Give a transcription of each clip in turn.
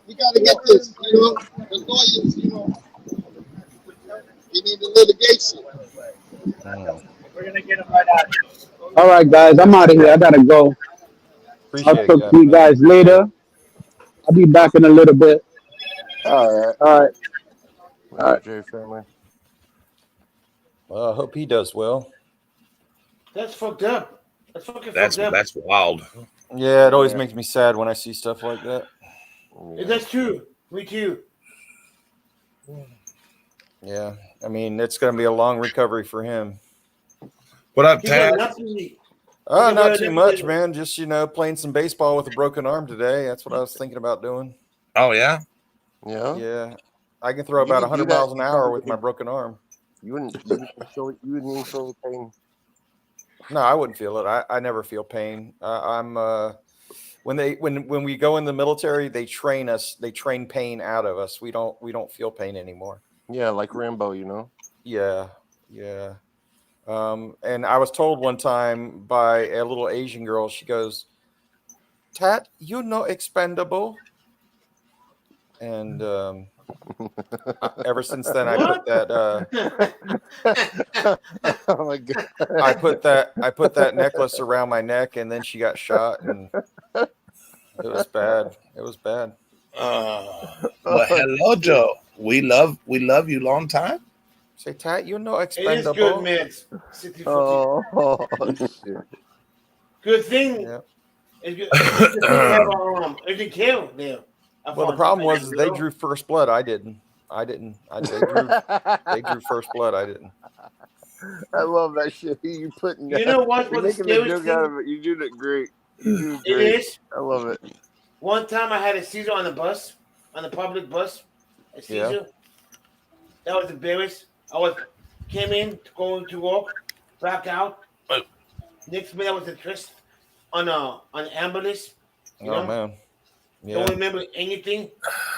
We got to get this. The lawyers. You need the litigation. Mm. All right, guys, I'm out of here. I gotta go. I'll Appreciate talk it, to you man. guys Appreciate later. it. I'll be back in a little bit. All right. All right. All Later, right. J family. Well, I hope he does well. That's fucked up. That's fucking That's fucked up. that's wild. Yeah, it always Yeah, makes me sad when I see stuff like that. yeah. That's true. Me too. Yeah, I mean, it's going to be a long recovery for him. What up, He got Tad? nothing. Not too much, man. Just, playing some baseball with a broken arm today. That's what I was thinking about doing. Oh yeah. Yeah. Yeah, I can throw You about could do 100 that. miles an hour with my broken arm. You wouldn't even feel the pain. No, I wouldn't feel it. I never feel pain. I'm when we go in the military, they train us. They train pain out of us. We don't feel pain anymore. Yeah, like Rambo, Yeah, yeah. And I was told one time by a little Asian girl. She goes, "Tat, you know expendable." And ever since then, I put What? that. Oh my god. I put that necklace around my neck, and then she got shot, and it was bad. It was bad. Well, hello, Joe. We love you long time. Say, Tat, you know It is good, expendable. man. 60, 40. Oh shit. Good thing. Yeah. It's good thing we have our urgent care there. Well, the problem was is they drew first blood. I didn't. They drew first blood. I didn't. I love that shit. You putting that. You know what? You're What's the making a scariest joke out thing? of it. You did it great. You do it It great. is. I love it. One time I had a seizure on the bus, on the public bus. A seizure. Yeah. That was embarrassed. Came in to go to walk, back out. Oh. Next minute I was addressed on an ambulance. Oh man. Yeah. Don't remember anything.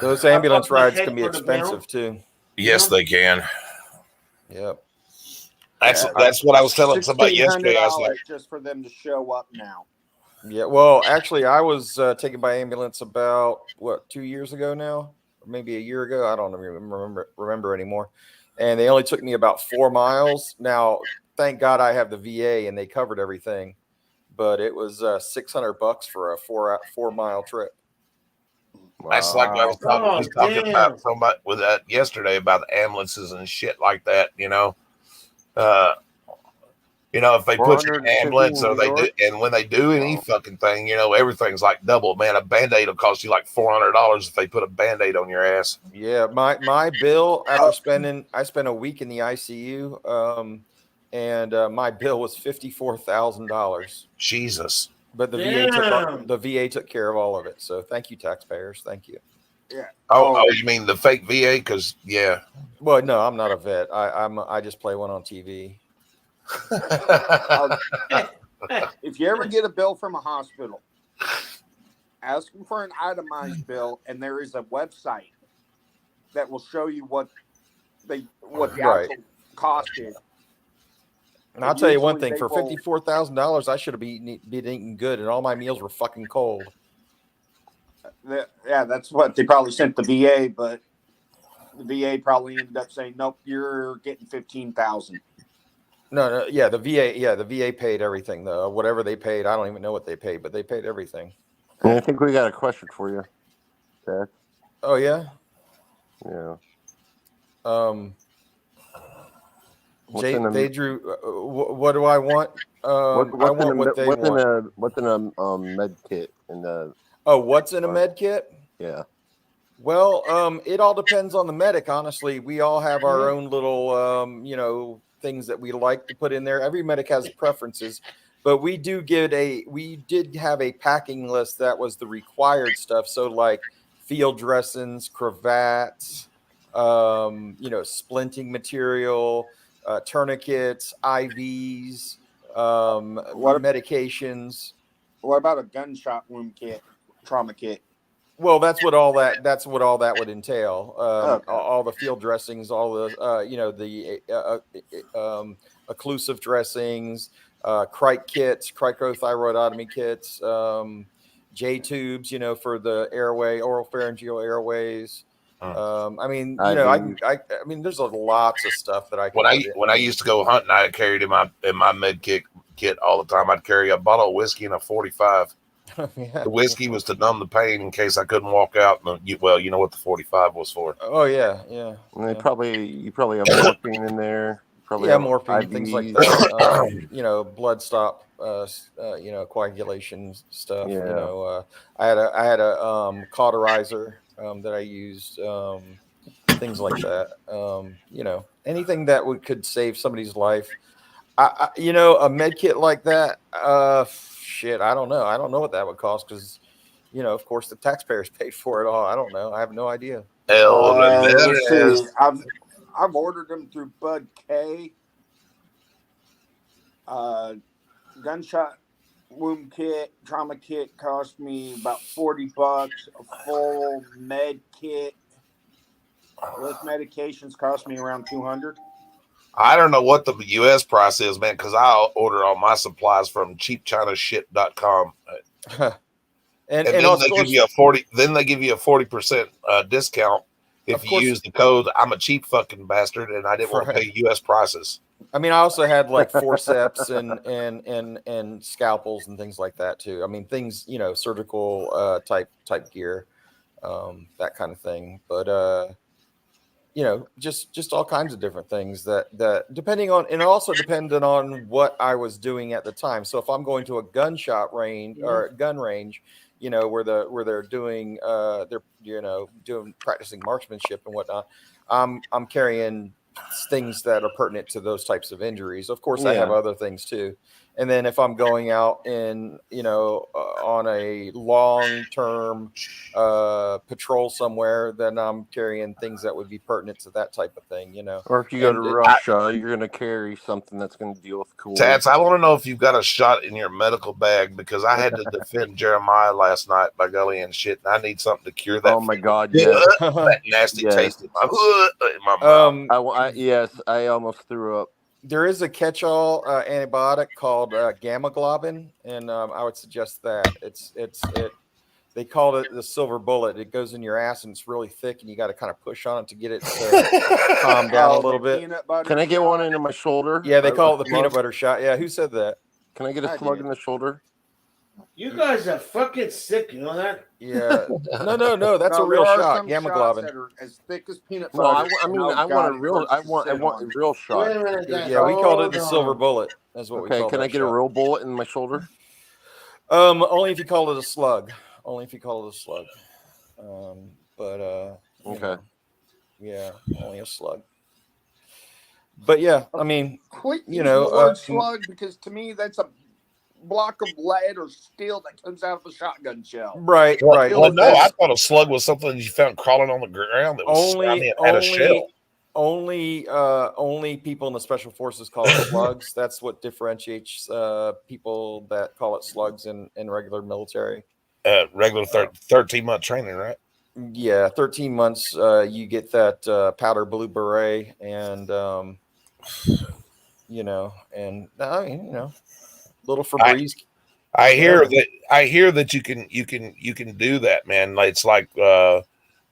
Those ambulance Up my rides head can be on the ground. expensive too. Yes, they can. Yep. That's what I was telling somebody yesterday. I was like, just for them to show up now. Yeah. Well, actually, I was taken by ambulance about 2 years ago now, or maybe a year ago. I don't remember anymore. And they only took me about 4 miles. Now, thank God I have the VA and they covered everything, but it was $600 for a 4 mile trip. that's like I was talking damn. about somebody with that yesterday about the ambulances and shit like that. If they put you in an ambulance or they do, and when they do any fucking thing, everything's like double. Man, a Band-Aid will cost you like $400 if they put a Band-Aid on your ass. Yeah, my bill after I spent a week in the ICU, and my bill was $54,000. Jesus. But the VA took care of all of it. So thank you, taxpayers. Thank you. Yeah. Oh, you mean the fake VA? Because yeah. Well, no, I'm not a vet. I just play one on TV. If you ever get a bill from a hospital, ask them for an itemized bill, and there is a website that will show you what the actual cost is. And I'll tell you one thing: for $54,000, I should have been eating good, and all my meals were fucking cold. Yeah, that's what they probably sent the VA, but the VA probably ended up saying, "Nope, you're getting 15,000." No, yeah, the VA paid everything. Whatever they paid, I don't even know what they paid, but they paid everything. I think we got a question for you, Dad. Oh yeah. Yeah. They drew. What do I want? I want what they want. What's in a med kit in the? Oh, what's in a med kit? Yeah. Well, it all depends on the medic. Honestly, we all have our own little, things that we like to put in there. Every medic has preferences, but we did have a packing list that was the required stuff. So like field dressings, cravats, splinting material, tourniquets, IVs, medications. What about a gunshot wound kit, trauma kit? Well, that's what all that would entail. All the field dressings, all the occlusive dressings, cricothyroidotomy kits, J tubes, for the airway, oral pharyngeal airways. I mean, I mean, there's lots of stuff that I can When I used to go hunting, I carried in my med kit all the time. I'd carry a bottle of whiskey and a 45. Yeah. The whiskey was to numb the pain in case I couldn't walk out. Well, you know what the 45 was for. Oh yeah. And you probably have morphine in there. Probably have morphine, IVs. things like that. Blood stop, coagulation stuff. Yeah. I had a cauterizer that I used, things like that. Anything that could save somebody's life. A med kit like that. Shit, I don't know. I don't know what that would cost because, of course, the taxpayers paid for it all. I don't know. I have no idea. Let's see. I've ordered them through Bud K. Gunshot wound kit, trauma kit cost me about $40. A full med kit with medications cost me around $200. I don't know what the U.S. price is, man, because I order all my supplies from cheapchinashit.com. and then they give you a 40. Then they give you a 40% discount if you use the code. I'm a cheap fucking bastard, and I didn't want to pay U.S. prices. I mean, I also had like forceps and scalpels and things like that too. I mean, things surgical type gear, that kind of thing. But just all kinds of different things that depending on, and also depended on what I was doing at the time. So if I'm going to a gunshot range or a gun range, where they're doing doing practicing marksmanship and whatnot, I'm carrying things that are pertinent to those types of injuries. Of course, I have other things too. And then if I'm going out in, on a long-term patrol somewhere, then I'm carrying things that would be pertinent to that type of thing, Or if you go to Russia, you're going to carry something that's going to deal with cool. Tats, I want to know if you've got a shot in your medical bag because I had to defend Jeremiah last night by golly and shit. And I need something to cure that. Oh my God, yes. That nasty taste in my mouth. Yes, I almost threw up. There is a catch-all antibiotic called gamma globin, and I would suggest that they call it the silver bullet. It goes in your ass and it's really thick, and you got to kind of push on it to get it to calm down a little bit. Can I get one into my shoulder? Yeah, they call it the peanut butter shot. Yeah, who said that? Can I get a slug in the shoulder? You guys are fucking sick. You know that? Yeah. No. That's a real shot. Gamma globin. That are as thick as peanut butter. No, I want a real shot. Yeah, we called it the silver bullet. That's what we called it. Can I get a real bullet in my shoulder? Only if you call it a slug. Okay. Yeah, only a slug. But yeah, I mean, quit using the word slug because to me that's a block of lead or steel that comes out of a shotgun shell. Right. Well, no, I thought a slug was something you found crawling on the ground that was had a shell. Only people in the special forces call it slugs. That's what differentiates people that call it slugs in regular military. Regular 13-month training, right? Yeah, 13 months. You get that powder blue beret, and and little Febreze. I hear that you can do that, man. It's like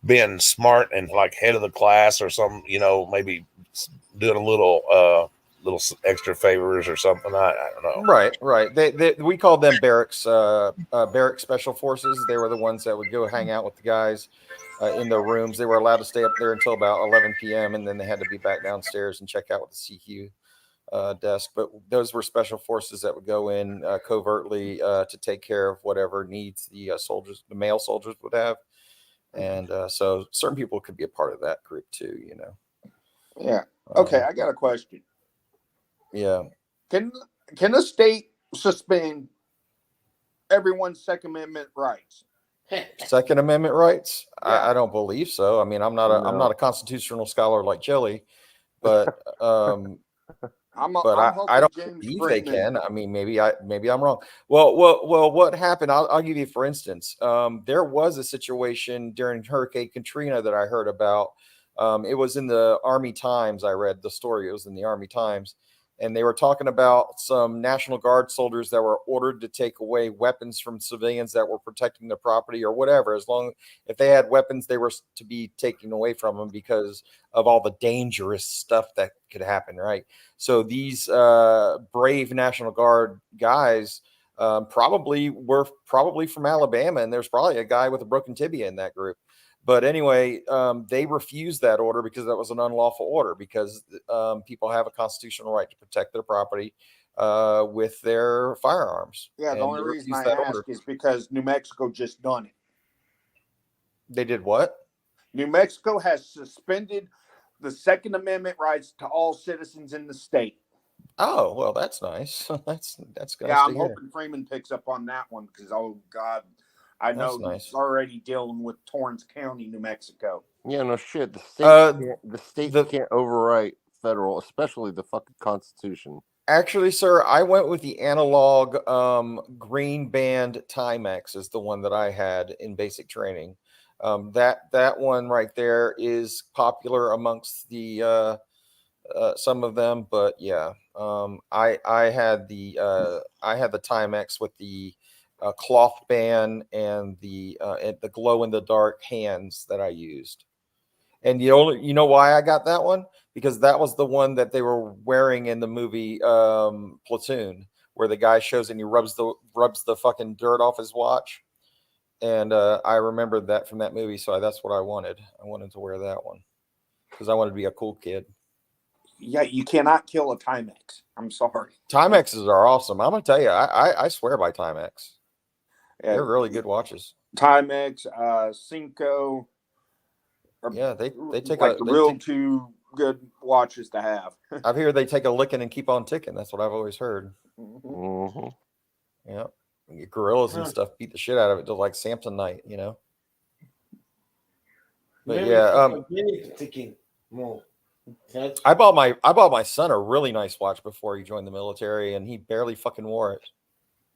being smart and like head of the class or some, maybe doing a little extra favors or something. I don't know. Right. We called them barracks special forces. They were the ones that would go hang out with the guys in their rooms. They were allowed to stay up there until about 11 p.m. and then they had to be back downstairs and check out with the CQ desk. But those were special forces that would go in covertly to take care of whatever needs the male soldiers would have. And so certain people could be a part of that group too, Yeah. Okay, I got a question. Yeah. Can the state suspend everyone's Second Amendment rights? Second Amendment rights? Yeah. I don't believe so. I mean, I'm not a constitutional scholar like Jelly, but I don't believe they can. I mean, maybe I'm wrong. Well, what happened? I'll give you for instance. There was a situation during Hurricane Katrina that I heard about. It was in the Army Times. I read the story. It was in the Army Times. and they were talking about some National Guard soldiers that were ordered to take away weapons from civilians that were protecting their property or whatever. As long if they had weapons, they were to be taken away from them because of all the dangerous stuff that could happen, right? So these brave National Guard guys probably were from Alabama, and there's probably a guy with a broken tibia in that group. But anyway, they refused that order because that was an unlawful order, because people have a constitutional right to protect their property with their firearms. Yeah, the only reason I ask is because New Mexico just done it. They did what? New Mexico has suspended the Second Amendment rights to all citizens in the state. Oh, well, that's nice. That's nice. Yeah, I'm hoping Freeman picks up on that one because, oh God, I know he's already dealing with Torrance County, New Mexico. Yeah, no shit. The state can't overwrite federal, especially the fucking Constitution. Actually, sir, I went with the analog green band Timex is the one that I had in basic training. That one right there is popular amongst the some of them, but yeah, I had the Timex with the cloth band and the glow in the dark hands that I used. And you know why I got that one? Because that was the one that they were wearing in the movie Platoon, where the guy shows and he rubs the fucking dirt off his watch. And I remembered that from that movie, so that's what I wanted. I wanted to wear that one because I wanted to be a cool kid. Yeah, you cannot kill a Timex. I'm sorry. Timexes are awesome. I'm gonna tell you, I swear by Timex. Yeah, they're really good watches. Timex, Cinco. Yeah, they take like two good watches to have. I hear they take a licking and keep on ticking. That's what I've always heard. Mm-hmm. Yeah, gorillas and stuff beat the shit out of it, just like Samsonite, you know. But ticking more. I bought my son a really nice watch before he joined the military, and he barely fucking wore it,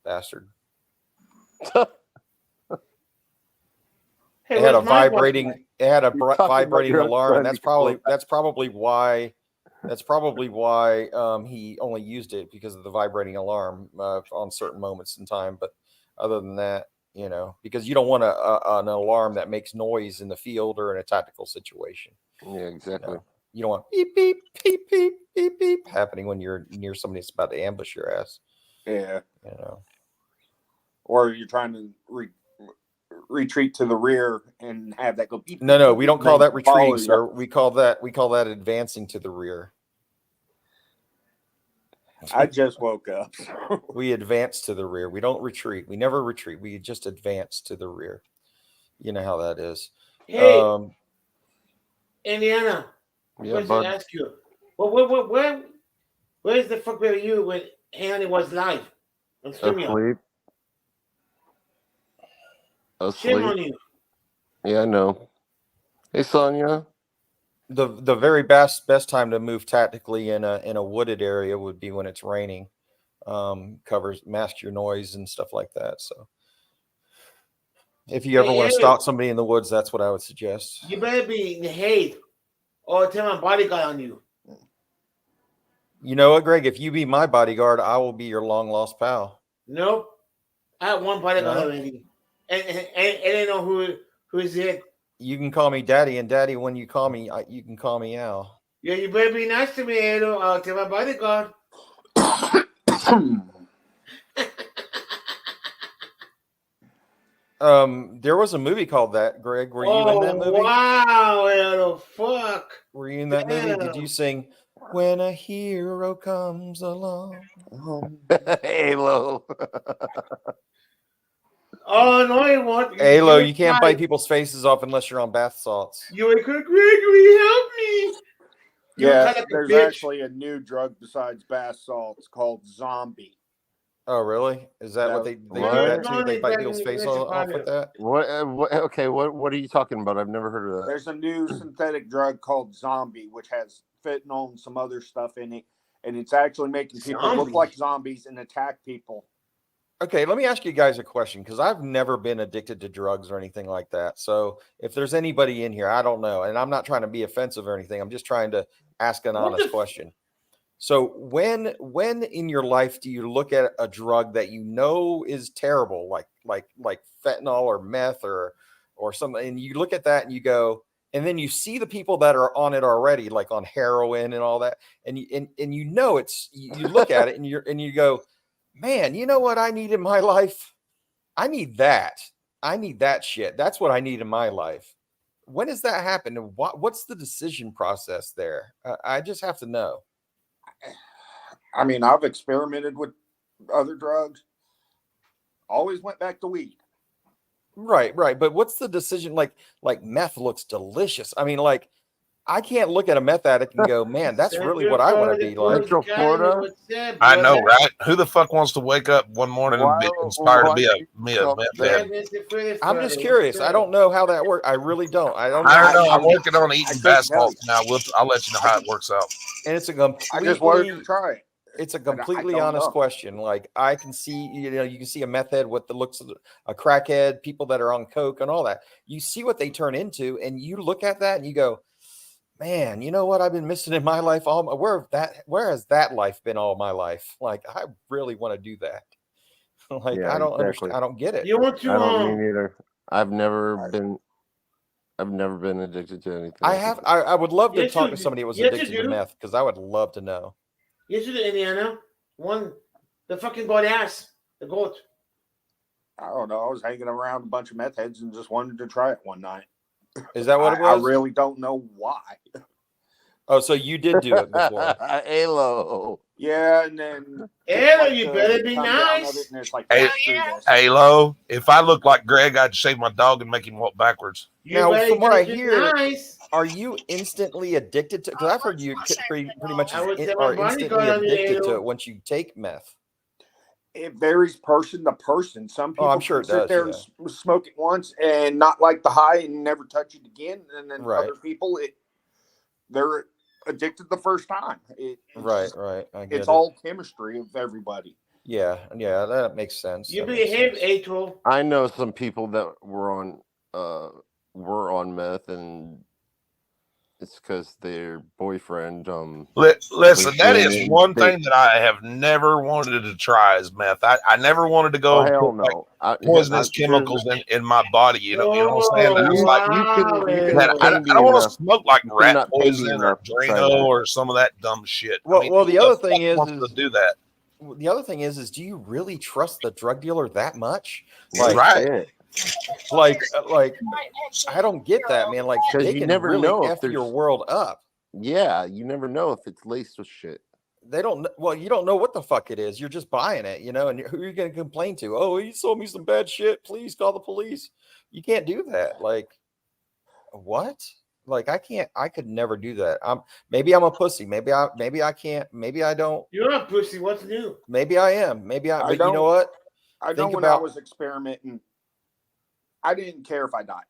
bastard. It had a vibrating alarm, and that's probably why he only used it, because of the vibrating alarm on certain moments in time. But other than that, you know, because you don't want an alarm that makes noise in the field or in a tactical situation. Yeah, exactly. You don't want beep beep beep beep beep beep happening when you're near somebody that's about to ambush your ass. Yeah, you know, or you're trying to retreat to the rear and have that go beep. No, we don't call that retreating, sir. We call that advancing to the rear. I just woke up. We advance to the rear. We don't retreat. We never retreat. We just advance to the rear. You know how that is. Hey, Indiana. Yeah, I was going to ask you. Where's the fuck were you when Annie was live? Asleep. Shame on you. Yeah, I know. Hey, Sonia. The very best time to move tactically in a wooded area would be when it's raining. Mask your noise and stuff like that. So if you ever want to stalk somebody in the woods, that's what I would suggest. You better be in the hate or tell my bodyguard on you. You know what, Greg? If you be my bodyguard, I will be your long lost pal. Nope. I have one bodyguard already. And I don't know who is it. You can call me Daddy, and Daddy, when you call me, you can call me Al. Yeah, you better be nice to me, Edo. I'll tell my bodyguard. There was a movie called that, Greg. Were you in that movie? Wow, Edo, fuck. Were you in that movie? Did you sing "When a Hero Comes Along"? Halo. Oh no, you won't. Halo, you can't bite people's faces off unless you're on bath salts. You were Gregory, help me. Yeah, there's actually a new drug besides bath salts called Zombie. Oh, really? Is that what they do that too? They bite people's face off with that? What? Okay, what are you talking about? I've never heard of that. There's a new synthetic drug called Zombie, which has fentanyl and some other stuff in it, and it's actually making people look like zombies and attack people. Okay, let me ask you guys a question, because I've never been addicted to drugs or anything like that. So if there's anybody in here, I don't know, and I'm not trying to be offensive or anything. I'm just trying to ask an honest question. So when in your life do you look at a drug that you know is terrible, like fentanyl or meth or something, and you look at that and you go, and then you see the people that are on it already, like on heroin and all that, and you know it's you look at it and you go, man, you know what I need in my life? I need that. I need that shit. That's what I need in my life. When does that happen? And what's the decision process there? I just have to know. I mean, I've experimented with other drugs. Always went back to weed. Right. But what's the decision? Like meth looks delicious. I mean, like, I can't look at a meth addict and go, man, that's really what I want to be like. Central Florida. I know, right? Who the fuck wants to wake up one morning and be inspired to be a meth head? I'm just curious. I don't know how that works. I really don't. I don't know. I don't know. I'm working on eating basketball now. I'll let you know how it works out. And it's a I just wanted to try it. It's a completely honest question. Like, I can see, you can see a meth head with the looks of a crackhead, people that are on coke and all that. You see what they turn into, and you look at that and you go, man, you know what I've been missing in my life? Where has that life been all my life? Like, I really want to do that. Like, Yeah, I don't understand. I don't get it. You want to? I don't mean either. I've never been addicted to anything. I would love to talk to somebody who was addicted to meth, because I would love to know. Yesterday, Indiana, the fucking goat ass, the goat. I don't know. I was hanging around a bunch of meth heads and just wanted to try it one night. Is that what it was? I really don't know why. Oh, so you did do it before. Halo. Yeah, and then Halo, you better be nice. Halo, if I look like Greg, I'd shave my dog and make him walk backwards. Now, from what I hear, are you instantly addicted to? Because I've heard you pretty much are instantly addicted to it once you take meth. It varies person to person. Some people I'm sure it sit there and smoke it once and not like the high and never touch it again. And then other people, they're addicted the first time. Right. It's all chemistry of everybody. Yeah, that makes sense. You behave, April. I know some people that were on meth, and it's because their boyfriend. Listen, that is one thing that I have never wanted to try is meth. I never wanted to go poisonous chemicals in my body. You know what I'm saying? I was like, I don't want to smoke like rat poison or Drano or some of that dumb shit. Well, the other thing is to do that. The other thing is do you really trust the drug dealer that much? Right. Like I don't get that, man. Like, they can never really know F your world up. Yeah, you never know if it's laced with shit. They don't. Well, you don't know what the fuck it is. You're just buying it, and who are you going to complain to? Oh, he sold me some bad shit. Please call the police. You can't do that. Like, what? Like, I could never do that. Maybe I'm a pussy. Maybe I can't. Maybe I don't. You're a pussy. What's new? Maybe I am. But you know what? I know when I was experimenting, I didn't care if I died.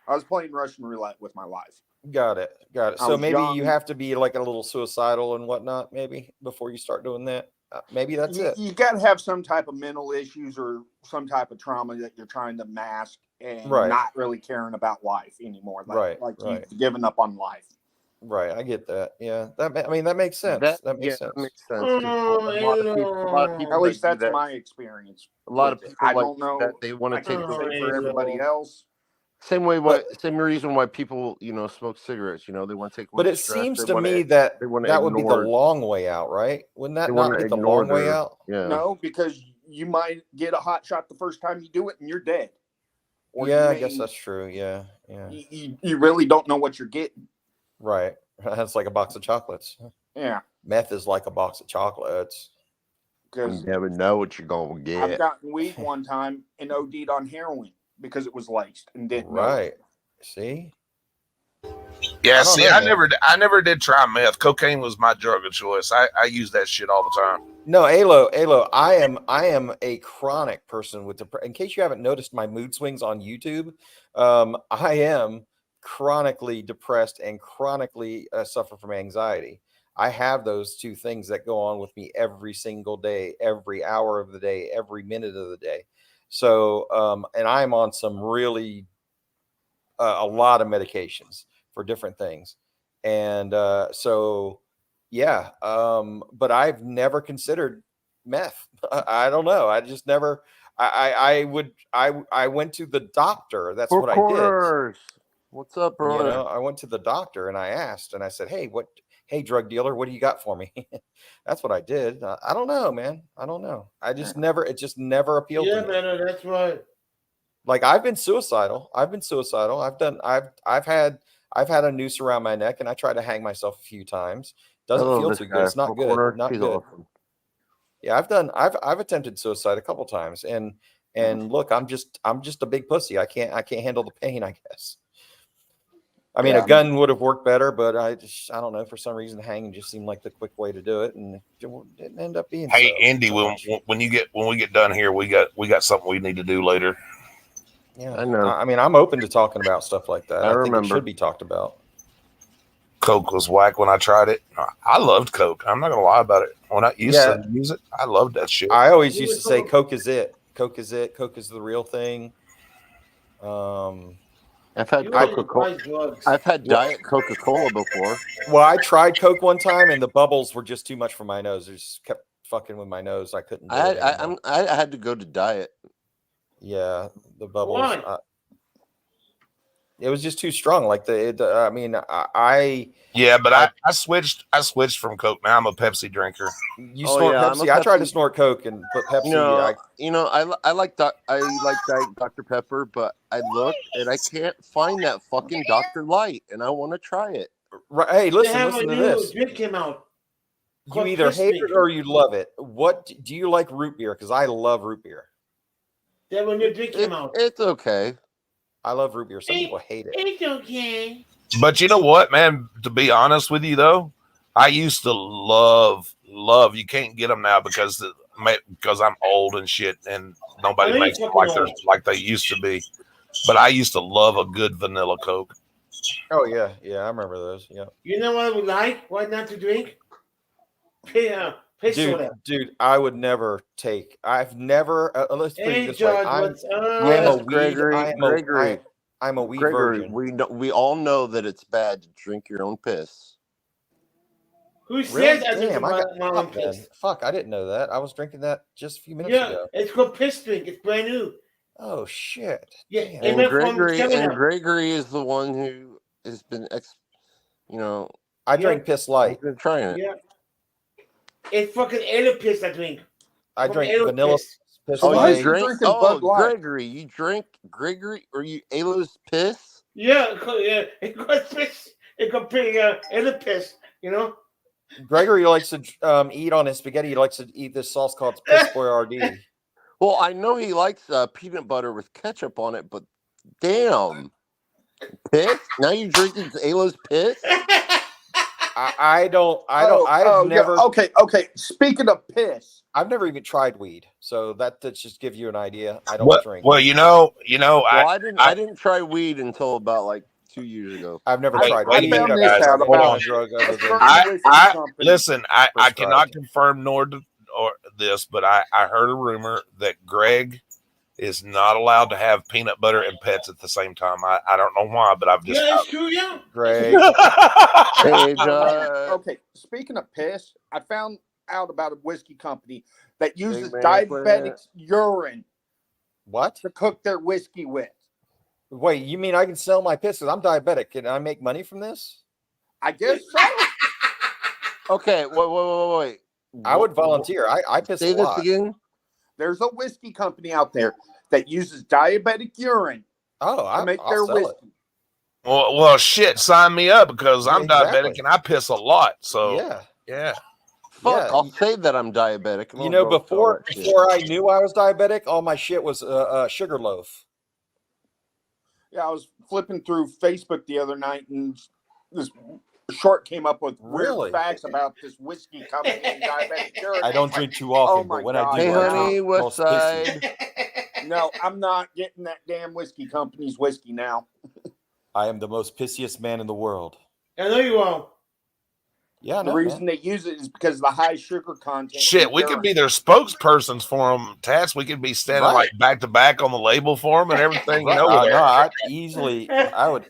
I was playing Russian roulette with my life. Got it. So maybe you have to be like a little suicidal and whatnot, maybe, before you start doing that. Maybe that's it. You got to have some type of mental issues or some type of trauma that you're trying to mask and not really caring about life anymore. Like you've given up on life. Right. I get that. Yeah. That makes sense. That makes sense. A lot of people, at least that's my experience. A lot of people, I don't know that they want to take the same for everybody else. Same reason why people, smoke cigarettes. They want to take. But it seems to me that would be the long way out, right? Wouldn't that not be the long way out? Yeah. No, because you might get a hot shot the first time you do it, and you're dead. Or I guess that's true. Yeah. You really don't know what you're getting. Right. That's like a box of chocolates. Yeah. Meth is like a box of chocolates. Because you never know what you're gonna get. I've gotten weed one time and OD'd on heroin because it was laced and didn't know. Right. See? Yeah, I never did try meth. Cocaine was my drug of choice. I use that shit all the time. No, Alo, I am a chronic person with depression. In case you haven't noticed my mood swings on YouTube, I am chronically depressed and chronically suffer from anxiety. I have those two things that go on with me every single day, every hour of the day, every minute of the day. So, and I'm on some really a lot of medications for different things. And so Yeah. But I've never considered meth. I don't know. I just never. I went to the doctor. That's Four what I did. corners. What's up, You brother? know, I went to the doctor and I asked, and I said, "Hey, hey, drug dealer, what do you got for me?" That's what I did. I don't know, man. I don't know. It just never appealed to me. Yeah, man, that's right. Like I've been suicidal. I've had a noose around my neck and I tried to hang myself a few times. Doesn't feel too good. It's not good. Not good. Awesome. Yeah, I've attempted suicide a couple times, and look, I'm just a big pussy. I can't handle the pain, I guess. I mean, a gun would have worked better, but I don't know, for some reason hanging just seemed like the quick way to do it, and it didn't end up being. Hey, Andy, when we get done here, we got something we need to do later. Yeah, I know. I mean, I'm open to talking about stuff like that. I think it should be talked about. Coke was whack when I tried it. I loved Coke. I'm not gonna lie about it. When I used to use it, I loved that shit. I always used to say Coke is it. Coke is it. Coke is the real thing. I've had Coca-Cola. I've had Diet Coca-Cola before. Well, I tried Coke one time, and the bubbles were just too much for my nose. It just kept fucking with my nose. I couldn't. I had to go to Diet. Yeah, the bubbles. It was just too strong. Like I mean, Yeah, but I switched. I switched from Coke. Now I'm a Pepsi drinker. You snort Pepsi. I tried to snort Coke and put Pepsi. I like Diet Dr. Pepper, but I looked and I can't find that fucking Dr. Light, and I want to try it. Right. Hey, listen to this. Drink came out. You either hate it or you love it. What do you like? Root beer? Because I love root beer. Yeah, when your drink came out, it's okay. I love root beer. Some people hate it. It's okay. But you know what, man? To be honest with you, though, I used to love. You can't get them now because I'm old and shit, and nobody makes them like they used to be. But I used to love a good vanilla Coke. Oh yeah, I remember those. Yeah. You know what I would like? What not to drink? Dude, I would never take. I've never. Let's put it this way. I'm a weed virgin. We all know that it's bad to drink your own piss. Who says I drink my own piss? Fuck, I didn't know that. I was drinking that just a few minutes ago. It's called piss drink. It's brand new. Oh shit. Yeah, and Gregory is the one who has been, I drink piss light. I've been trying it. Yeah. It's fucking ale piss I drink. I drink vanilla piss. You drink Gregory. You drink Gregory or you Alo's piss? Yeah. It got piss. It got ale piss, Gregory likes to eat on his spaghetti. He likes to eat this sauce called Piss Boyardee. Well, I know he likes peanut butter with ketchup on it, but damn. Piss? Now you're drinking Alo's piss? I've never. Okay. Speaking of piss, I've never even tried weed, so that just give you an idea. I don't drink. Well, I didn't try weed until about like 2 years ago. I've never tried weed. Listen, I cannot confirm nor this, but I heard a rumor that Greg is not allowed to have peanut butter and pets at the same time. I don't know why, but I've just it's true, yeah. Greg. Okay, speaking of piss, I found out about a whiskey company that uses diabetics' urine. What? To cook their whiskey with. Wait, you mean I can sell my piss because I'm diabetic? Can I make money from this? I guess so. Okay, wait. I would volunteer. I piss a lot. Say this again. There's a whiskey company out there that uses diabetic urine to make their whiskey. Well, shit, sign me up because I'm diabetic and I piss a lot. So yeah. Fuck, I'll say that I'm diabetic. Before I knew I was diabetic, all my shit was sugar loaf. Yeah, I was flipping through Facebook the other night, and this short came up with weird facts about this whiskey company and diabetic urine. I don't drink too often, but when I do, hey, honey, West Side. No, I'm not getting that damn whiskey company's whiskey now. I am the most pissiest man in the world. I know you are. Yeah, the reason they use it is because of the high sugar content. Shit, we could be their spokespersons for them, Tats. We could be standing like back to back on the label for them and everything. No, I would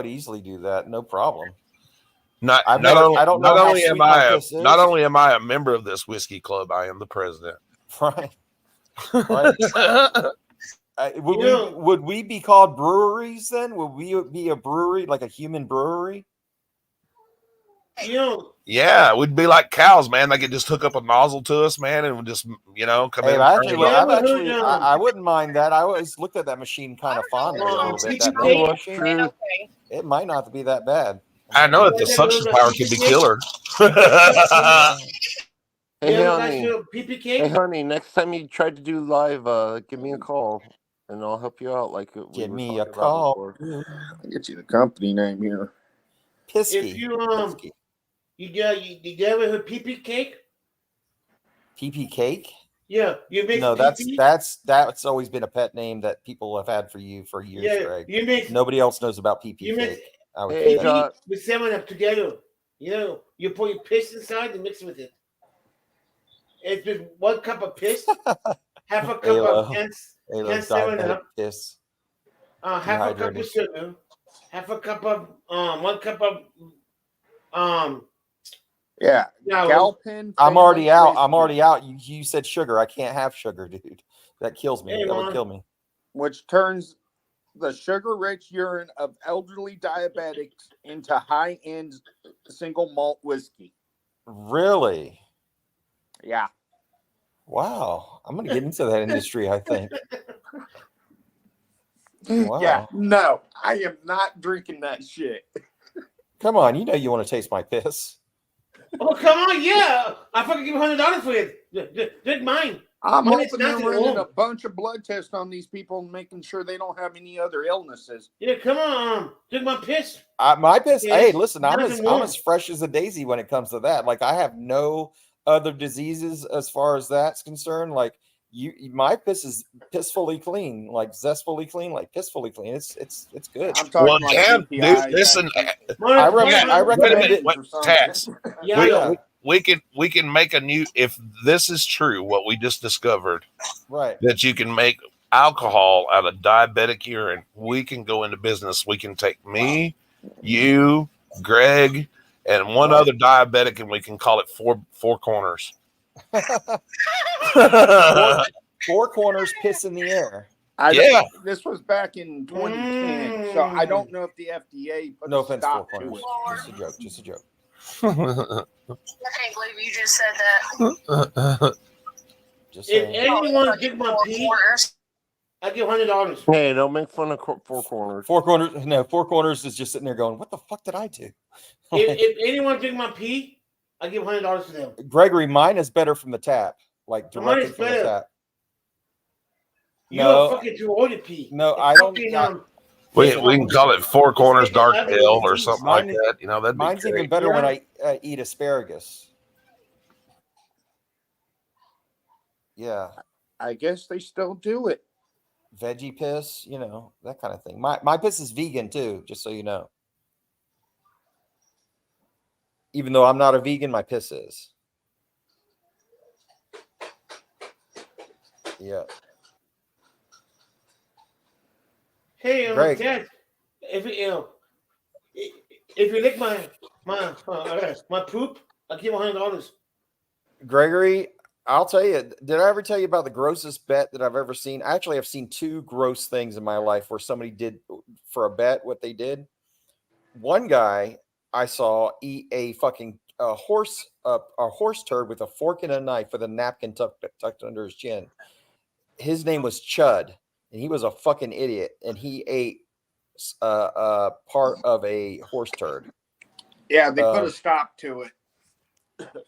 easily do that. No problem. Not I not only don't not know how only am sweet my I piss is. not only am I a member of this whiskey club, I am the president. Right. Right. Would we be called breweries then? Would we be a brewery, like a human brewery? Yeah, we'd be like cows, man. They could just hook up a nozzle to us, man, and would just come in. I wouldn't mind that. I always looked at that machine kind of fondly a little bit. That milk machine, it might not be that bad. I know that the suction power could be killer. Hey, honey, next time you try to do live, give me a call, and I'll help you out. Like give me a call. I'll get you the company name here. Pisky. If you ever heard pee-pee cake? Pee-pee cake? Yeah, you make that's always been a pet name that people have had for you for years, Greg. Nobody else knows about pee-pee cake. With 7-Up together. You put your piss inside and mix it with it. It's just 1 cup of piss, half a cup of 10 7-Up, piss, half a cup of sugar, half a cup of 1 cup of Yeah, Galpin. I'm already out. You said sugar. I can't have sugar, dude. That kills me. Hey, that would kill me. Which turns the sugar-rich urine of elderly diabetics into high-end single malt whiskey. Really? Yeah. Wow. I'm going to get into that industry, I think. Wow. Yeah. No, I am not drinking that shit. Come on. You know you want to taste my piss. Oh, come on. Yeah. I fucking give $100 for it. Drink mine. I'm hoping they're running a bunch of blood tests on these people and making sure they don't have any other illnesses. Yeah, come on. Drink my piss. My piss. Hey, listen, I'm as fresh as a daisy when it comes to that. Like, I have no other diseases as far as that's concerned. Like, my piss is pissfully clean, like zestfully clean, like pissfully clean. It's good. I'm talking dude, listen. I recommend it. Tax. We can make a new, if this is true, what we just discovered, right? That you can make alcohol out of diabetic urine. We can go into business. We can take me, you, Greg, and one other diabetic, and we can call it four corners. Four corners, piss in the air. This was back in 2010, so I don't know if the FDA put no offense, stop Four to Corners. it. Just a joke. I can't believe you just said that. If anyone drink my pee, I give $100. Hey, don't make fun of Four Corners. Four Corners is just sitting there going, "What the fuck did I do?" if anyone drink my pee, I give $100 to them. Gregory, mine is better from the tap, like directly from the tap. You're fucking too old to pee. No, I don't. We can call it Four Corners Dark Ale or something like that. That'd be mine's even better when I eat asparagus. Yeah, I guess they still do it. Veggie piss, that kind of thing. My piss is vegan too, just so you know. Even though I'm not a vegan, my piss is. Yeah. Hey, Greg. Dad, if you lick my poop, I'll give $100. Gregory, I'll tell you. Did I ever tell you about the grossest bet that I've ever seen? Actually, I've seen 2 gross things in my life where somebody did for a bet what they did. One guy I saw eat a fucking horse turd with a fork and a knife with a napkin tucked under his chin. His name was Chud. And he was a fucking idiot, and he ate part of a horse turd. Yeah, they put a stop to it.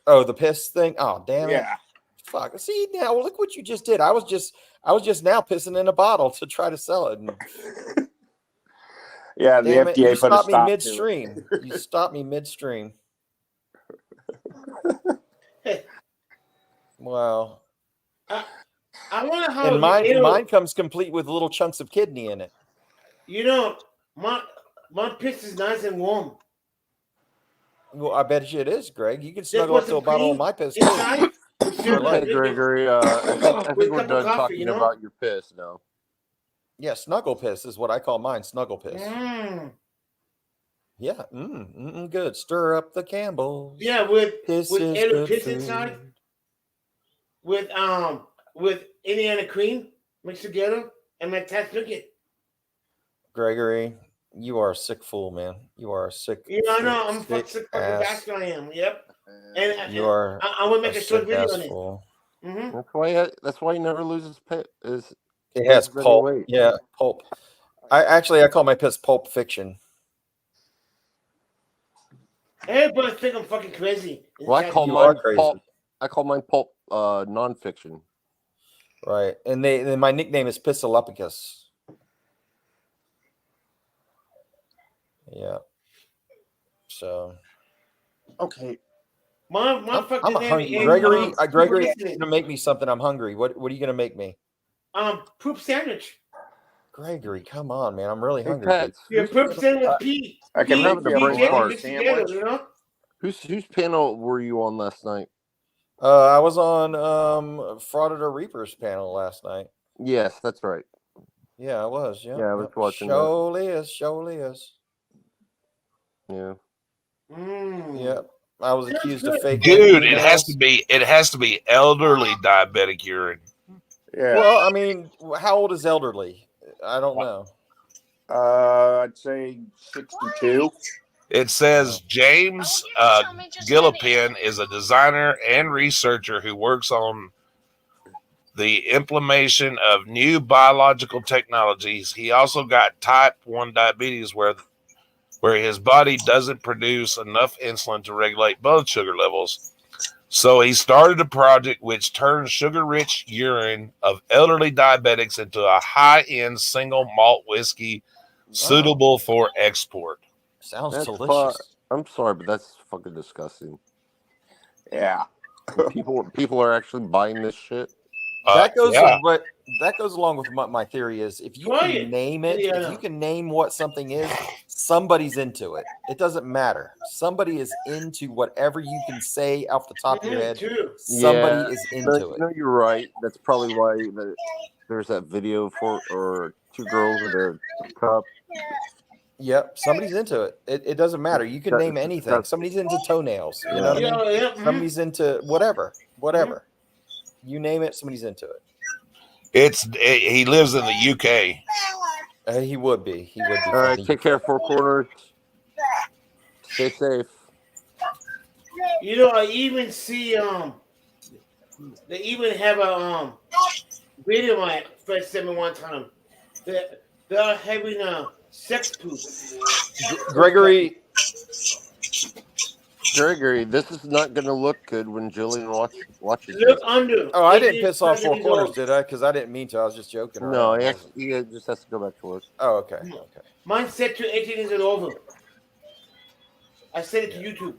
Oh, the piss thing. Oh, damn it! Yeah. Fuck. See now, look what you just did. I was just now pissing in a bottle to try to sell it. And, yeah, the FDA you put a stop me midstream. You stopped me midstream. Wow. I wonder how. And mine comes complete with little chunks of kidney in it. My piss is nice and warm. Well, I bet you it is, Greg. You can snuggle up to a bottle of my piss. Hey, Gregory, I think we're done talking about your piss now. Yeah, snuggle piss is what I call mine. Snuggle piss. Yeah, good. Stir up the Campbells. Yeah, with This with is Edo good piss food. inside, with Indiana cream mixed together, and fantastic. Gregory, you are a sick fool, man. You are a sick. You know, I know. I'm sick fucking ass. bastard. I am. Yep. And You are. I want to make a short video on it. Fool. Mm-hmm. That's why he never loses pit. It has pulp. Yeah, pulp. I call my piss Pulp Fiction. Everybody think I'm fucking crazy. Well, I call mine pulp. I call mine pulp nonfiction. Right, and my nickname is Pissalopicus. Yeah. So. Okay. My fucking I'm name hungry. is Gregory, you're gonna make me something. I'm hungry. What are you gonna make me? Poop sandwich. Gregory, come on, man. I'm really hungry. Yeah, poop sandwich with pea. I can have the brain fart sandwich. You know? Whose panel were you on last night? I was on Frauditer Reapers panel last night. Yes, that's right. Yeah, I was. Yeah, I was watching. Surely is. Yeah. Yeah. I was accused of fake. Dude, it has to be elderly diabetic urine. Yeah. Well, I mean, how old is elderly? I don't know. I'd say 62. It says James Gillipan is a designer and researcher who works on the implementation of new biological technologies. He also got type 1 diabetes where his body doesn't produce enough insulin to regulate blood sugar levels. So he started a project which turns sugar-rich urine of elderly diabetics into a high-end single malt whiskey suitable for export. Sounds delicious. I'm sorry, but that's fucking disgusting. Yeah. People are actually buying this shit. That goes along with what my theory is. If you can name it, if you can name what something is, somebody's into it. It doesn't matter. Somebody is into whatever you can say off the top of your head. Somebody is into it. No, you're right. That's probably why there's that video or two girls with a cup. Yep, somebody's into it. It doesn't matter. You can name anything. Somebody's into toenails. You know what I mean? Somebody's into whatever. You name it, somebody's into it. He lives in the UK. He would be. All right, take care, Four Corners. Stay safe. You know, I even see they even have a video on Fred sent me one time. They're having a sex poop. Gregory, this is not going to look good when Jillian watches. Look under. Oh, I didn't piss off Four Corners, did I? Because I didn't mean to. I was just joking. No, he just has to go back to work. Oh, okay. Mine's set to 18 years and over. I set it to YouTube.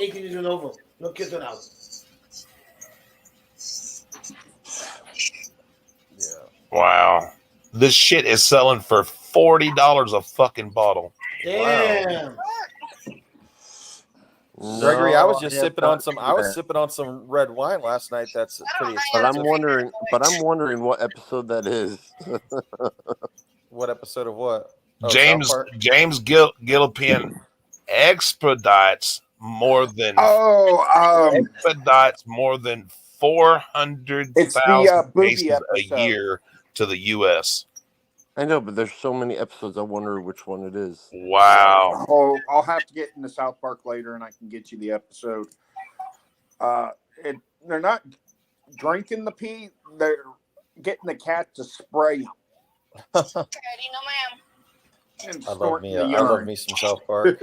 18 years and over. No kids allowed. Yeah. Wow. This shit is selling for $40 a fucking bottle. Damn. Wow. Gregory, I was just sipping on some. I was sipping on some red wine last night. That's pretty expensive. But I'm wondering what episode that is. What episode of what? Oh, James Gillipan expedites more than 400,000 cases a year to the U.S. I know, but there's so many episodes. I wonder which one it is. Wow. Oh, I'll have to get into South Park later, and I can get you the episode. They're not drinking the pee; they're getting the cat to spray them. I love me some South Park.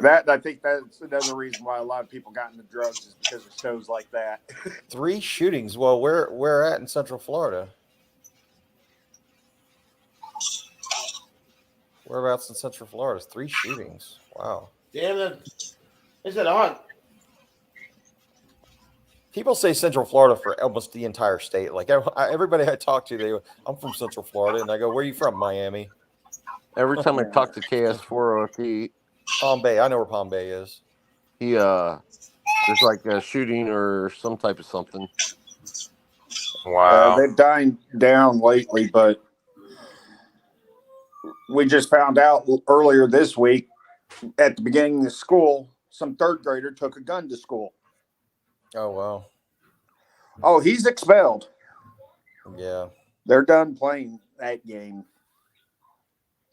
I think that's another reason why a lot of people got into drugs is because of shows like that. 3 shootings. Well, where at in Central Florida? Whereabouts in Central Florida? 3 shootings. Wow. Damn, is it odd? People say Central Florida for almost the entire state. Like everybody I talk to, I'm from Central Florida, and I go, "Where are you from?" Miami. Every time I talk to KS4, Palm Bay. I know where Palm Bay is. There's like a shooting or some type of something. Wow. They've died down lately, but we just found out earlier this week at the beginning of school, some third grader took a gun to school. Oh, wow. Oh, he's expelled. Yeah. They're done playing that game.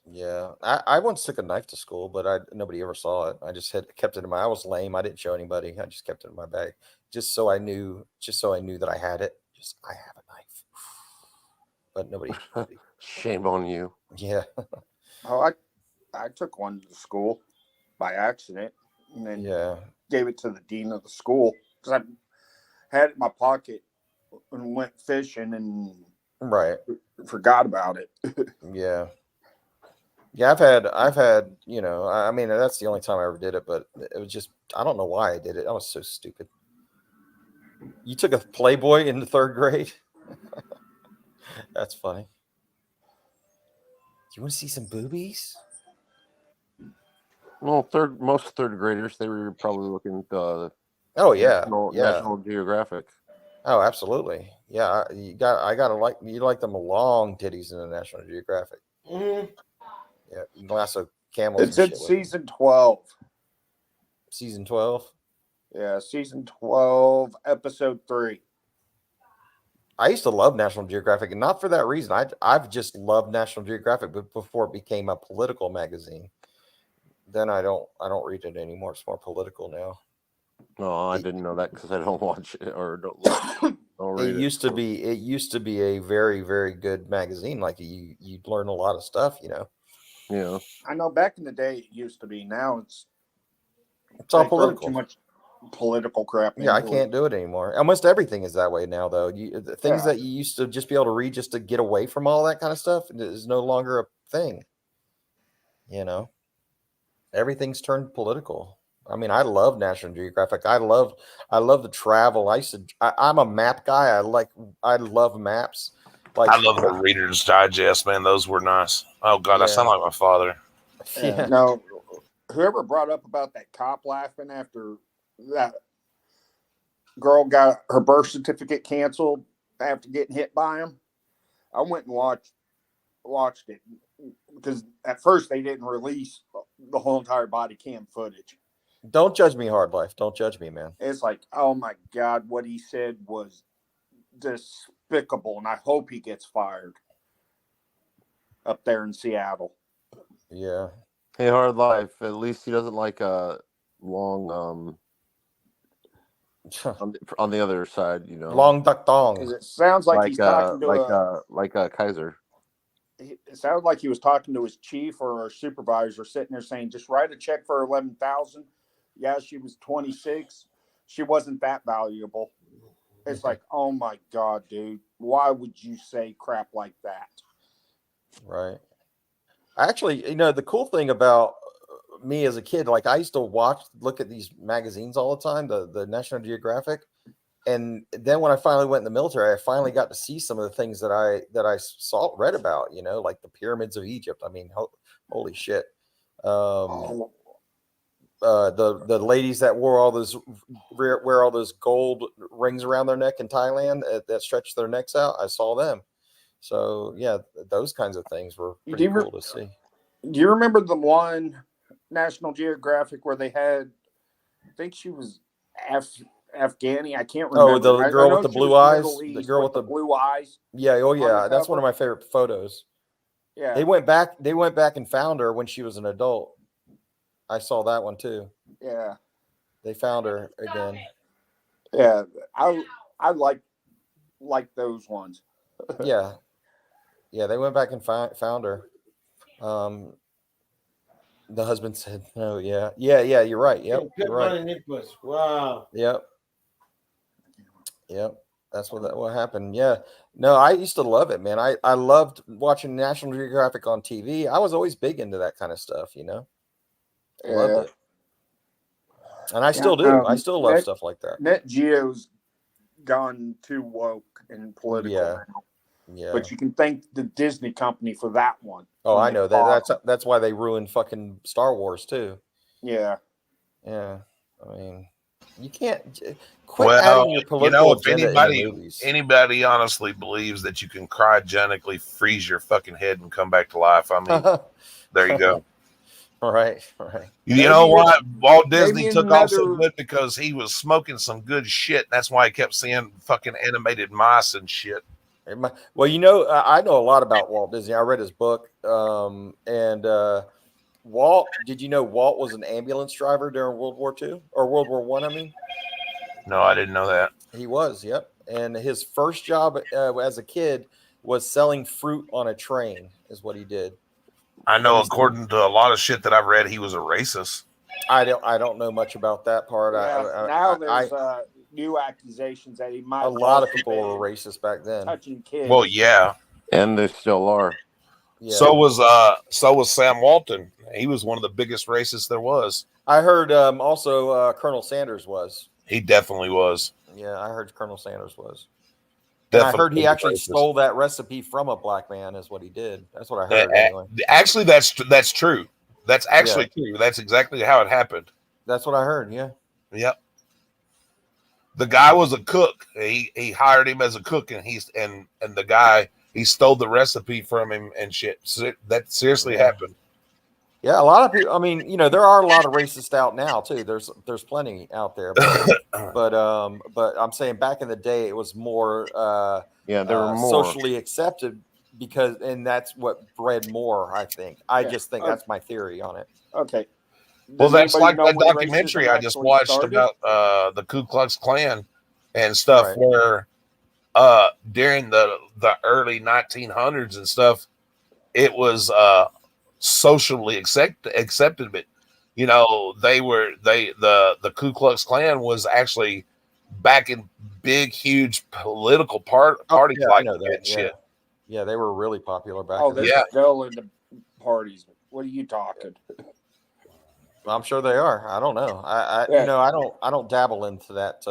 Yeah. I once took a knife to school, but nobody ever saw it. I just kept it in my, I was lame. I didn't show anybody. I just kept it in my bag just so I knew that I had it. I have a knife. But nobody. Shame on you. Yeah. Oh, I took one to school by accident and then gave it to the dean of the school because I had it in my pocket and went fishing and forgot about it. Yeah. Yeah, I've had, I mean, that's the only time I ever did it, but it was just, I don't know why I did it. I was so stupid. You took a Playboy in the third grade? That's funny. Do you want to see some boobies? Well, most third graders, they were probably looking at National Geographic. Oh, absolutely. Yeah, you like them long titties in the National Geographic. Mm-hmm. Yeah, you can lasso camels. It's in season 12. Season 12? Yeah, season 12, episode 3. I used to love National Geographic, and not for that reason. I've just loved National Geographic, but before it became a political magazine. Then I don't read it anymore. It's more political now. No, I didn't know that because I don't watch it or don't read it. It used to be a very, very good magazine. Like you'd learn a lot of stuff, Yeah. I know back in the day it used to be. Now it's all political. Too much political crap. Yeah, I can't do it anymore. Almost everything is that way now, though. The things that you used to just be able to read just to get away from all that kind of stuff is no longer a thing. Everything's turned political. I mean, I love National Geographic. I love the travel. I'm a map guy. I love maps. I love the Reader's Digest, man. Those were nice. Oh God, I sound like my father. Yeah. No, whoever brought up about that cop laughing after that girl got her birth certificate canceled after getting hit by him, I went and watched it because at first they didn't release the whole entire body cam footage. Don't judge me, Hard Life. Don't judge me, man. It's like, oh my God, what he said was despicable, and I hope he gets fired up there in Seattle. Yeah. Hey, Hard Life. At least he doesn't like a long on the other side, long duck dong. It sounds like he's talking to a Kaiser. It sounded like he was talking to his chief or supervisor, sitting there saying, "Just write a check for 11,000." Yeah, she was 26. She wasn't that valuable. It's like, oh my God, dude, why would you say crap like that? Right. Actually, the cool thing about me as a kid, like I used to look at these magazines all the time, the National Geographic. And then when I finally went in the military, I finally got to see some of the things that I read about, like the pyramids of Egypt. I mean, holy shit. The ladies that wear all those gold rings around their neck in Thailand that stretch their necks out. I saw them. So yeah, those kinds of things were pretty cool to see. Do you remember the one National Geographic where they had, I think she was Afghani. I can't remember. Oh, the girl with the blue eyes. The girl with the blue eyes. Yeah. Oh, yeah. That's one of my favorite photos. Yeah. They went back and found her when she was an adult. I saw that one too. Yeah. They found her again. Yeah. I like those ones. Yeah. Yeah. They went back and found her. The husband said, "No, yeah. You're right. Yep, you're right. Wow. Yep. That's what happened. Yeah. No, I used to love it, man. I loved watching National Geographic on TV. I was always big into that kind of stuff, Loved it. And I still do. I still love stuff like that. Net Geo's gone too woke and political now. Yeah. But you can thank the Disney company for that one. Oh, I know that's why they ruined fucking Star Wars too. Yeah. Yeah. I mean, You can't quit adding your political if agenda in the movies. anybody honestly believes that you can cryogenically freeze your fucking head and come back to life, I mean, there you go. All right. You know what? Walt Disney took off so good because he was smoking some good shit. That's why I kept seeing fucking animated mice and shit. Well, I know a lot about Walt Disney. I read his book. Walt, did you know Walt was an ambulance driver during World War II or World War I? I mean, no, I didn't know that. He was, yep. And his first job as a kid was selling fruit on a train, is what he did. I know, according to a lot of shit that I've read, he was a racist. I don't know much about that part. Yeah, now there's new accusations that he might. A lot of people were racist back then. Touching kids. Well, yeah, and they still are. Yeah. So was Sam Walton. He was one of the biggest racists there was. I heard also Colonel Sanders was. He definitely was. Yeah, I heard Colonel Sanders was. I heard he actually stole that recipe from a black man, is what he did. That's what I heard. Anyway. Actually, that's true. That's actually true. That's exactly how it happened. That's what I heard. Yeah. Yep. The guy was a cook. He hired him as a cook, and the guy, he stole the recipe from him and shit. So that seriously happened. Yeah, a lot of people. I mean, there are a lot of racists out now too. There's plenty out there, but I'm saying back in the day it was more. There were more socially accepted and that's what bred more. I think. I just think that's my theory on it. Okay. Well, that's like that documentary I just watched about the Ku Klux Klan and stuff, where during the early 1900s and stuff, it was socially accepted, but the Ku Klux Klan was actually backing big, huge political parties like that and shit. Yeah, they were really popular back. Oh, they're still in the parties. What are you talking? I'm sure they are. I don't know. I don't dabble into that.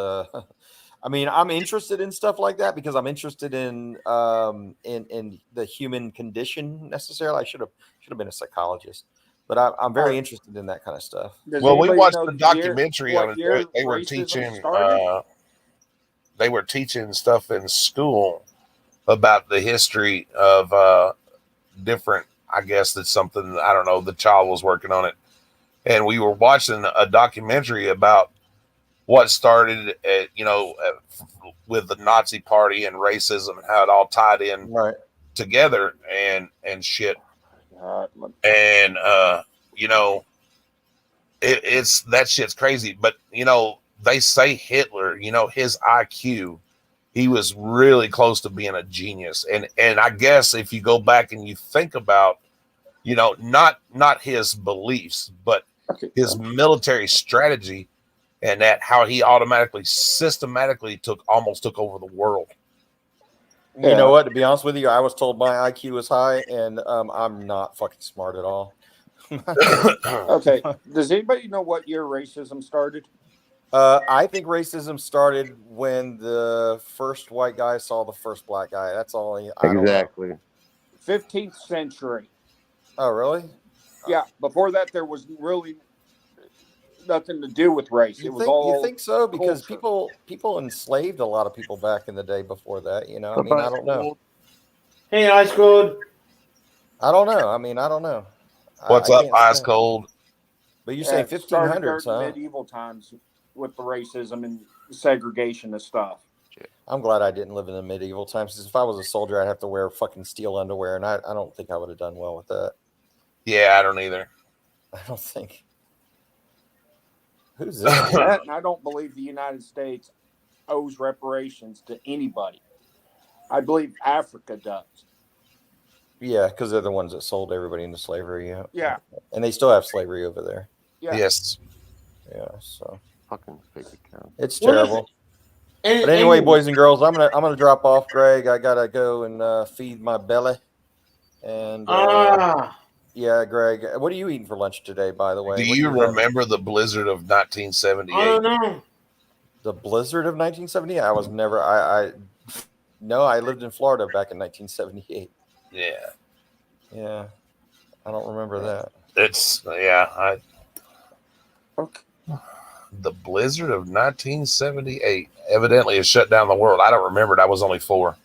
I mean, I'm interested in stuff like that because I'm interested in the human condition necessarily. I should have been a psychologist, but I'm very interested in that kind of stuff. Well, we watched the documentary on it. They were teaching. They were teaching stuff in school about the history of different. I guess that's something, I don't know. The child was working on it, and we were watching a documentary about what started with the Nazi Party and racism and how it all tied in together and shit. And it's that shit's crazy. But they say Hitler, his IQ, he was really close to being a genius. And I guess if you go back and you think about, not his beliefs, but his military strategy, and that how he systematically took over the world. You know what? To be honest with you, I was told my IQ is high, and I'm not fucking smart at all. Okay. Does anybody know what year racism started? I think racism started when the first white guy saw the first black guy. That's all. Exactly. 15th century. Oh, really? Yeah. Before that, there was really nothing to do with race. You think so? Because people enslaved a lot of people back in the day before that. I mean, I don't know. Hey, Ice Cold. I don't know. I mean, I don't know. What's up, Ice Cold? But you say 1500s, huh? Medieval times with the racism and segregation and stuff. I'm glad I didn't live in the medieval times. Because if I was a soldier, I'd have to wear fucking steel underwear, and I don't think I would have done well with that. Yeah, I don't either. I don't think. Who's that? And I don't believe the United States owes reparations to anybody. I believe Africa does. Yeah, because they're the ones that sold everybody into slavery. Yeah. And they still have slavery over there. Yeah. Yes. Yeah. So fucking fake account. It's terrible. But anyway, boys and girls, I'm gonna drop off. Greg, I gotta go and feed my belly. And yeah, Greg, what are you eating for lunch today? By the way, do you remember the blizzard of 1978? I don't know. The blizzard of 1978. I was never. I lived in Florida back in 1978. Yeah. Yeah. I don't remember that. It's Okay. The blizzard of 1978 evidently has shut down the world. I don't remember it. I was only 4.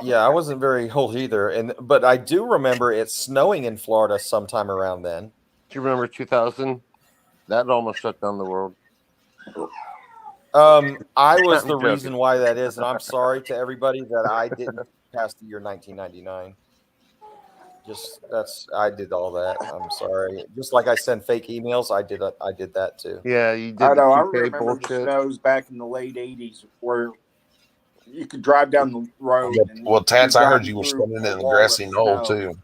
Yeah, I wasn't very old either, but I do remember it snowing in Florida sometime around then. Do you remember 2000? That almost shut down the world. I was the reason why that is, and I'm sorry to everybody that I didn't pass the year 1999. I did all that. I'm sorry. Just like I send fake emails, I did that too. Yeah, you did. I know. I 2K remember the bullshit. snows back in the late '80s where you could drive down the road. And well, Tats, I heard you were standing in the grassy knoll too.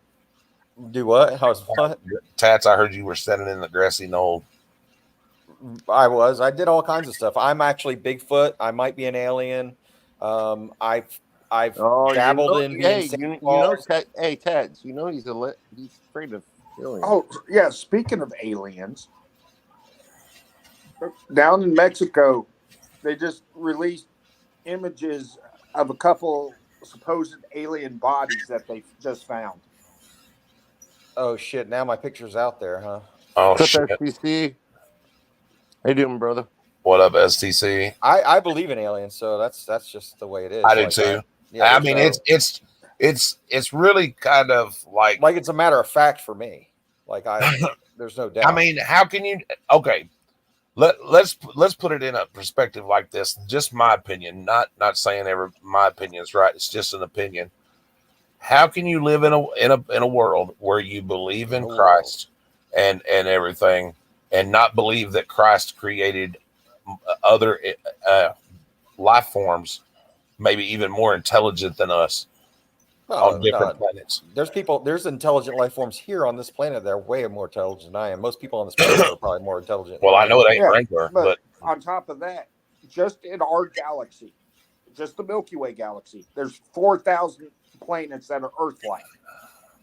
Do what? I was what? Tats, I heard you were standing in the grassy knoll. I was. I did all kinds of stuff. I'm actually Bigfoot. I might be an alien. I've dabbled in being Santa Claus. Hey, Tats, you know he's afraid of aliens. Oh yeah, speaking of aliens, down in Mexico, they just released images of a couple supposed alien bodies that they just found. Oh shit! Now my picture's out there, huh? Oh shit! STC. How you doing, brother? What up, STC? I believe in aliens, so that's just the way it is. I do too. I mean, it's really kind of like it's a matter of fact for me. There's no doubt. I mean, how can you? Okay, let's put it in a perspective like this. Just my opinion, not saying my opinion is right. It's just an opinion. How can you live in a world where you believe in Christ and everything, and not believe that Christ created other life forms, maybe even more intelligent than us on different planets? There's intelligent life forms here on this planet that are way more intelligent than I am. Most people on this planet are probably more intelligent. Well, I know it ain't regular, but on top of that, just in our galaxy, just the Milky Way galaxy, there's 4,000 planets that are Earth-like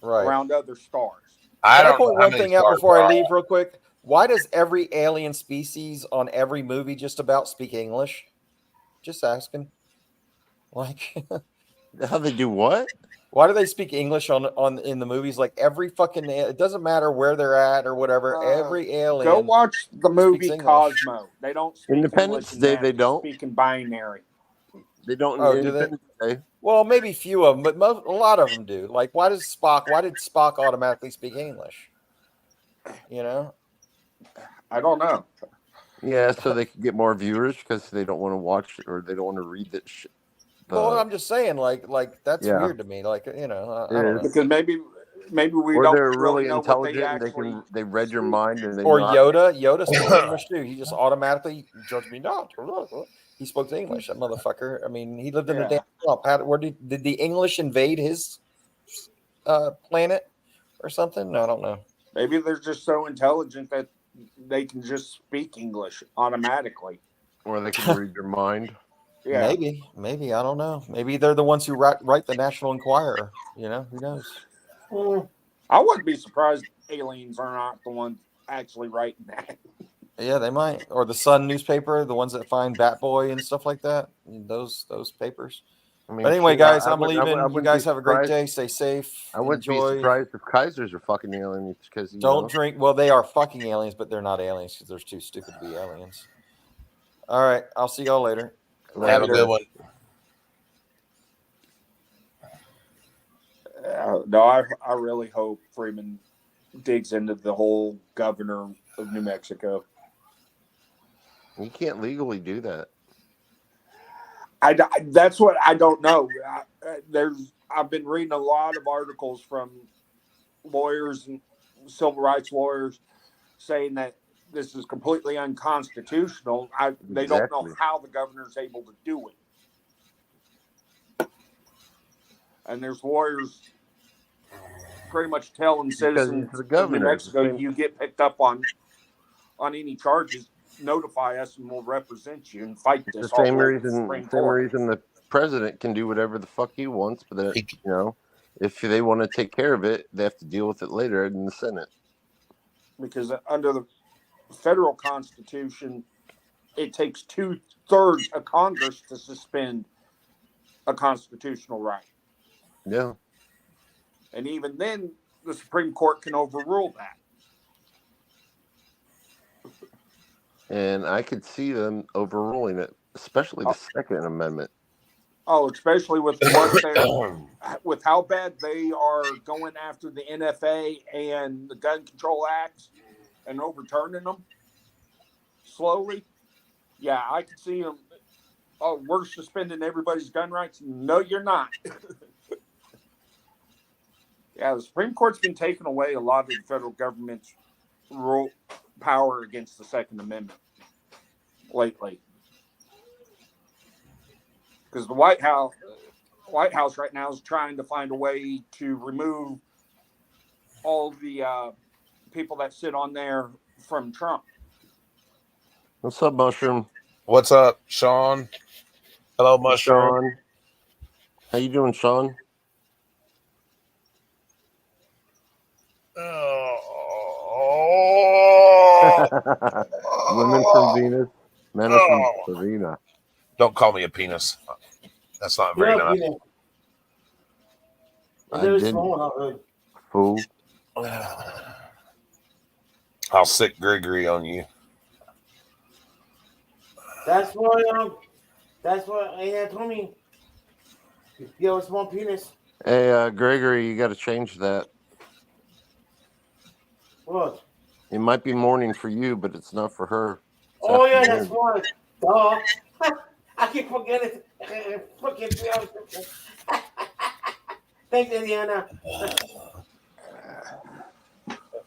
around other stars. Can I point one thing out before I leave real quick? Why does every alien species on every movie just about speak English? Just asking. How they do what? Why do they speak English on in the movies? Like every fucking, it doesn't matter where they're at or whatever. Every alien. Go watch the movie Cosmo. They don't speak Independence Day. They don't speak in binary. They don't. Oh, do they? Well, maybe few of them, but a lot of them do. Like, why did Spock automatically speak English? You know, I don't know. Yeah, so they can get more viewers because they don't want to watch or they don't want to read that shit. Well, I'm just saying, like that's weird to me. Like, you know, I don't know. Because maybe we or don't they're really really know intelligent. They read your mind, and they or Yoda speaks English too. He just automatically judged me not. He spoke English. That motherfucker. I mean, he lived in a damn swamp. Where did the English invade his planet or something? I don't know. Maybe they're just so intelligent that they can just speak English automatically, or they can read your mind. Yeah, maybe I don't know. Maybe they're the ones who write the National Enquirer. You know, who knows? I wouldn't be surprised aliens are not the ones actually writing that. Yeah, they might. Or the Sun newspaper, the ones that find Bat Boy and stuff like that. Those papers. I mean, but anyway, guys, I'm leaving. You guys have a great day. Stay safe. I wouldn't be surprised if Kaisers are fucking aliens because don't drink. Well, they are fucking aliens, but they're not aliens because they're too stupid to be aliens. All right, I'll see y'all later. Have a good one. No, I really hope Freeman digs into the whole governor of New Mexico. You can't legally do that. That's what I don't know. I've been reading a lot of articles from lawyers and civil rights lawyers saying that this is completely unconstitutional. They don't know how the governor's able to do it. And there's lawyers pretty much telling citizens of New Mexico, you get picked up on any charges, notify us and we'll represent you and fight this. The same reason the president can do whatever the fuck he wants, but that, you know, if they want to take care of it, they have to deal with it later in the Senate. Because under the federal Constitution, it takes 2/3 of Congress to suspend a constitutional right. Yeah. And even then, the Supreme Court can overrule that. And I could see them overruling it, especially the Second Amendment. Oh, especially with what with how bad they are going after the NFA and the Gun Control Acts and overturning them slowly. Yeah, I can see them. Oh, we're suspending everybody's gun rights. No, you're not. Yeah, the Supreme Court's been taking away a lot of the federal government's rule power against the Second Amendment lately. Because the White House right now is trying to find a way to remove all the people that sit on there from Trump. What's up, Mushroom? What's up, Sean? Hello, Mushroom. Sean. How you doing, Sean? Women from Venus, men from Serena. Don't call me a penis. That's not very nice. I did. Fool. I'll sick Gregory on you. That's why Aina told me. You have a small penis. Hey, Gregory, you got to change that. What? It might be morning for you, but it's not for her. It's oh yeah, afternoon. that's why. Duh. I keep forgetting. Fucking. Thanks, Indiana.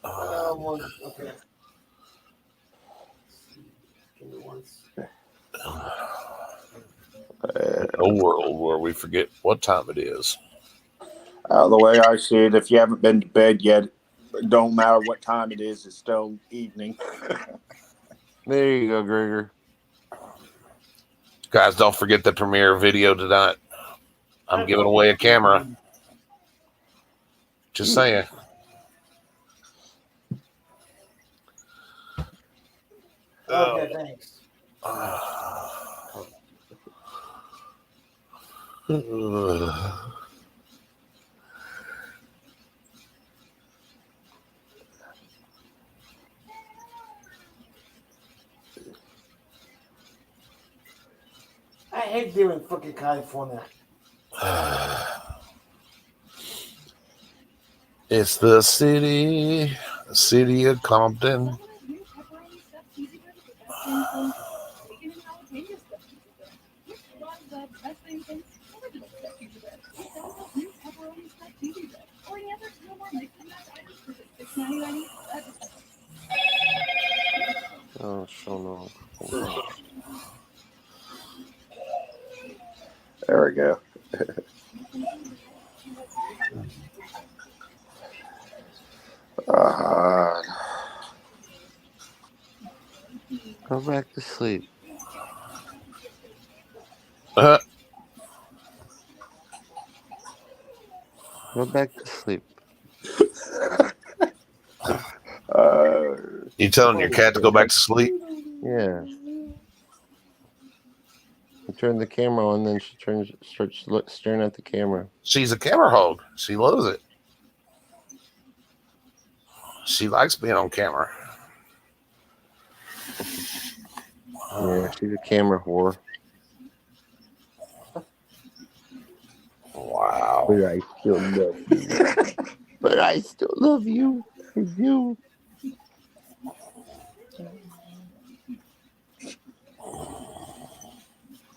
Okay. Give me one second. A world where we forget what time it is. The way I see it, if you haven't been to bed yet, it don't matter what time it is, it's still evening. There you go, Gregory. Guys, don't forget the premiere video tonight. I'm giving away a camera. Just saying. Okay, thanks. I hate being in fucking California. It's the city of Compton. Oh, show no. There we go. Go back to sleep. Uh, Go back to sleep. You telling your cat to go back to sleep? Yeah. You turn the camera on, then she starts staring at the camera. She's a camera hog. She loves it. She likes being on camera. Yeah, she's a camera whore. Wow. But I still love you. But I still love you. I do.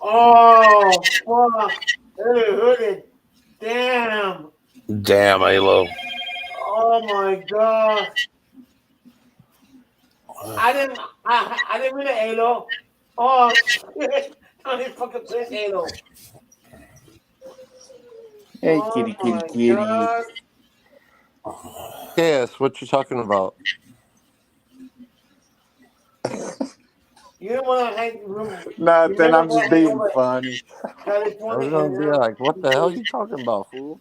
Oh, fuck. Hooded. Damn. Damn, Alo. Oh, my God. I didn't mean to Halo. Oh, shit. I didn't fucking play Halo. Hey, kitty, kitty, kitty. God. Yes, what you talking about? You don't want to hang room. Nothing, I'm just being funny. I was gonna be like, what the hell are you talking about, fool?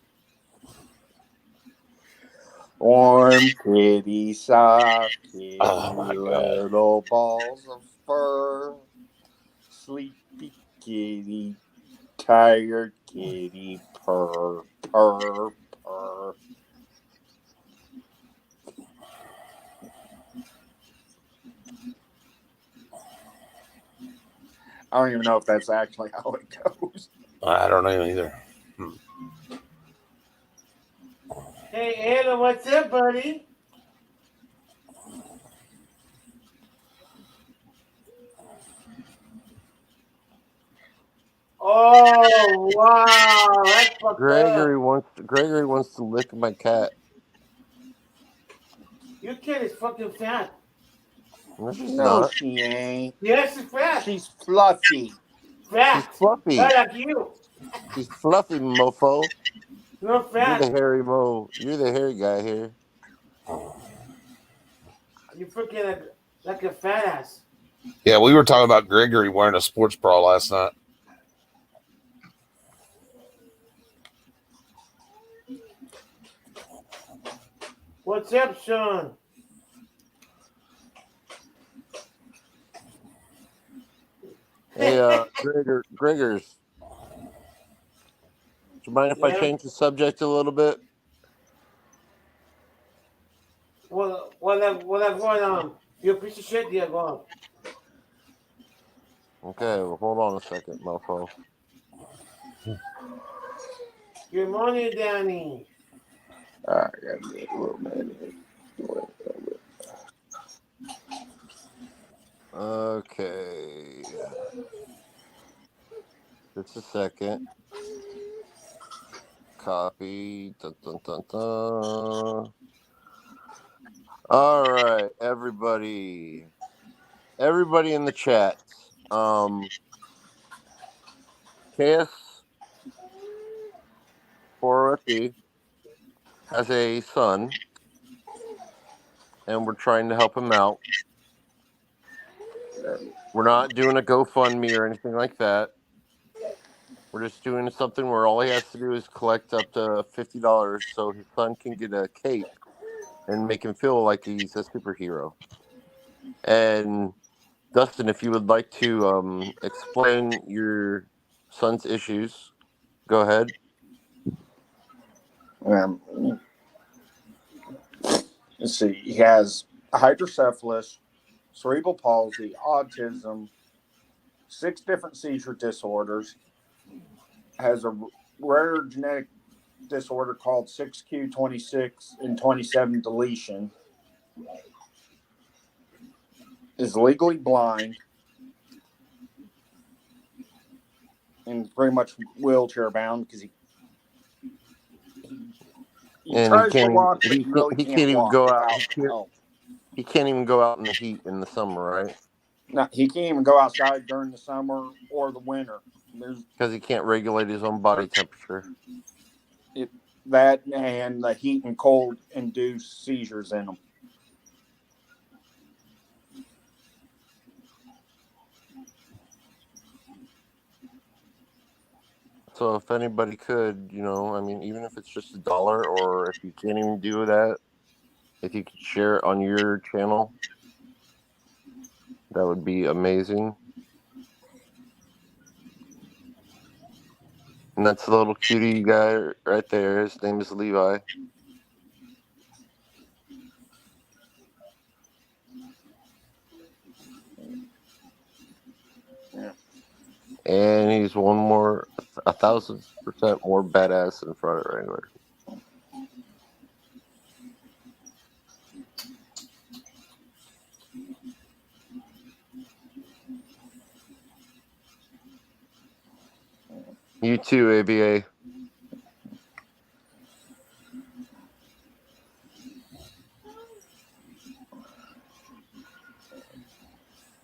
Warm kitty, soft kitty, Oh my God. little balls of fur. Sleepy kitty, tired kitty, purr, purr, purr. I don't even know if that's actually how it goes. I don't know either. Hey, Anna, what's up, buddy? Oh wow, that's fucked Gregory up. wants to lick my cat. Your cat is fucking fat. No, she's No, not. she ain't. Yes, she's fat. She's fluffy. She's Fat. fluffy. Not like you. She's fluffy, mofo. You're You're fat. the hairy mo. You're the hairy guy here. You're freaking like a fat ass. Yeah, we were talking about Gregory wearing a sports bra last night. What's up, Sean? Hey, Gregors. Do you mind if I change the subject a little bit? What going on? You're a piece of shit, yeah, go on. Okay, well, hold on a second, mofo. Good morning, Danny. All right, I gotta get a little bit. Okay. Just a second. Copy. Dun, dun, dun, dun. All right, everybody. Everybody in the chat. KS4FD has a son, and we're trying to help him out. We're not doing a GoFundMe or anything like that. We're just doing something where all he has to do is collect up to $50 so his son can get a cape and make him feel like he's a superhero. And Dustin, if you would like to explain your son's issues, go ahead. Let's see. He has hydrocephalus, cerebral palsy, autism, 6 different seizure disorders, has a rare genetic disorder called 6q26 and 27 deletion, is legally blind, and pretty much wheelchair bound because he tries to walk, but he really can't walk without help. He can't even go out in the heat in the summer, right? No, he can't even go outside during the summer or the winter. Because he can't regulate his own body temperature. That and the heat and cold induce seizures in him. So if anybody could, I mean, even if it's just $1, or if you can't even do that, if you could share it on your channel, that would be amazing. And that's the little cutie guy right there. His name is Levi. Yeah. And he's 1,000% more badass in front of Wrangler. You too, ABA.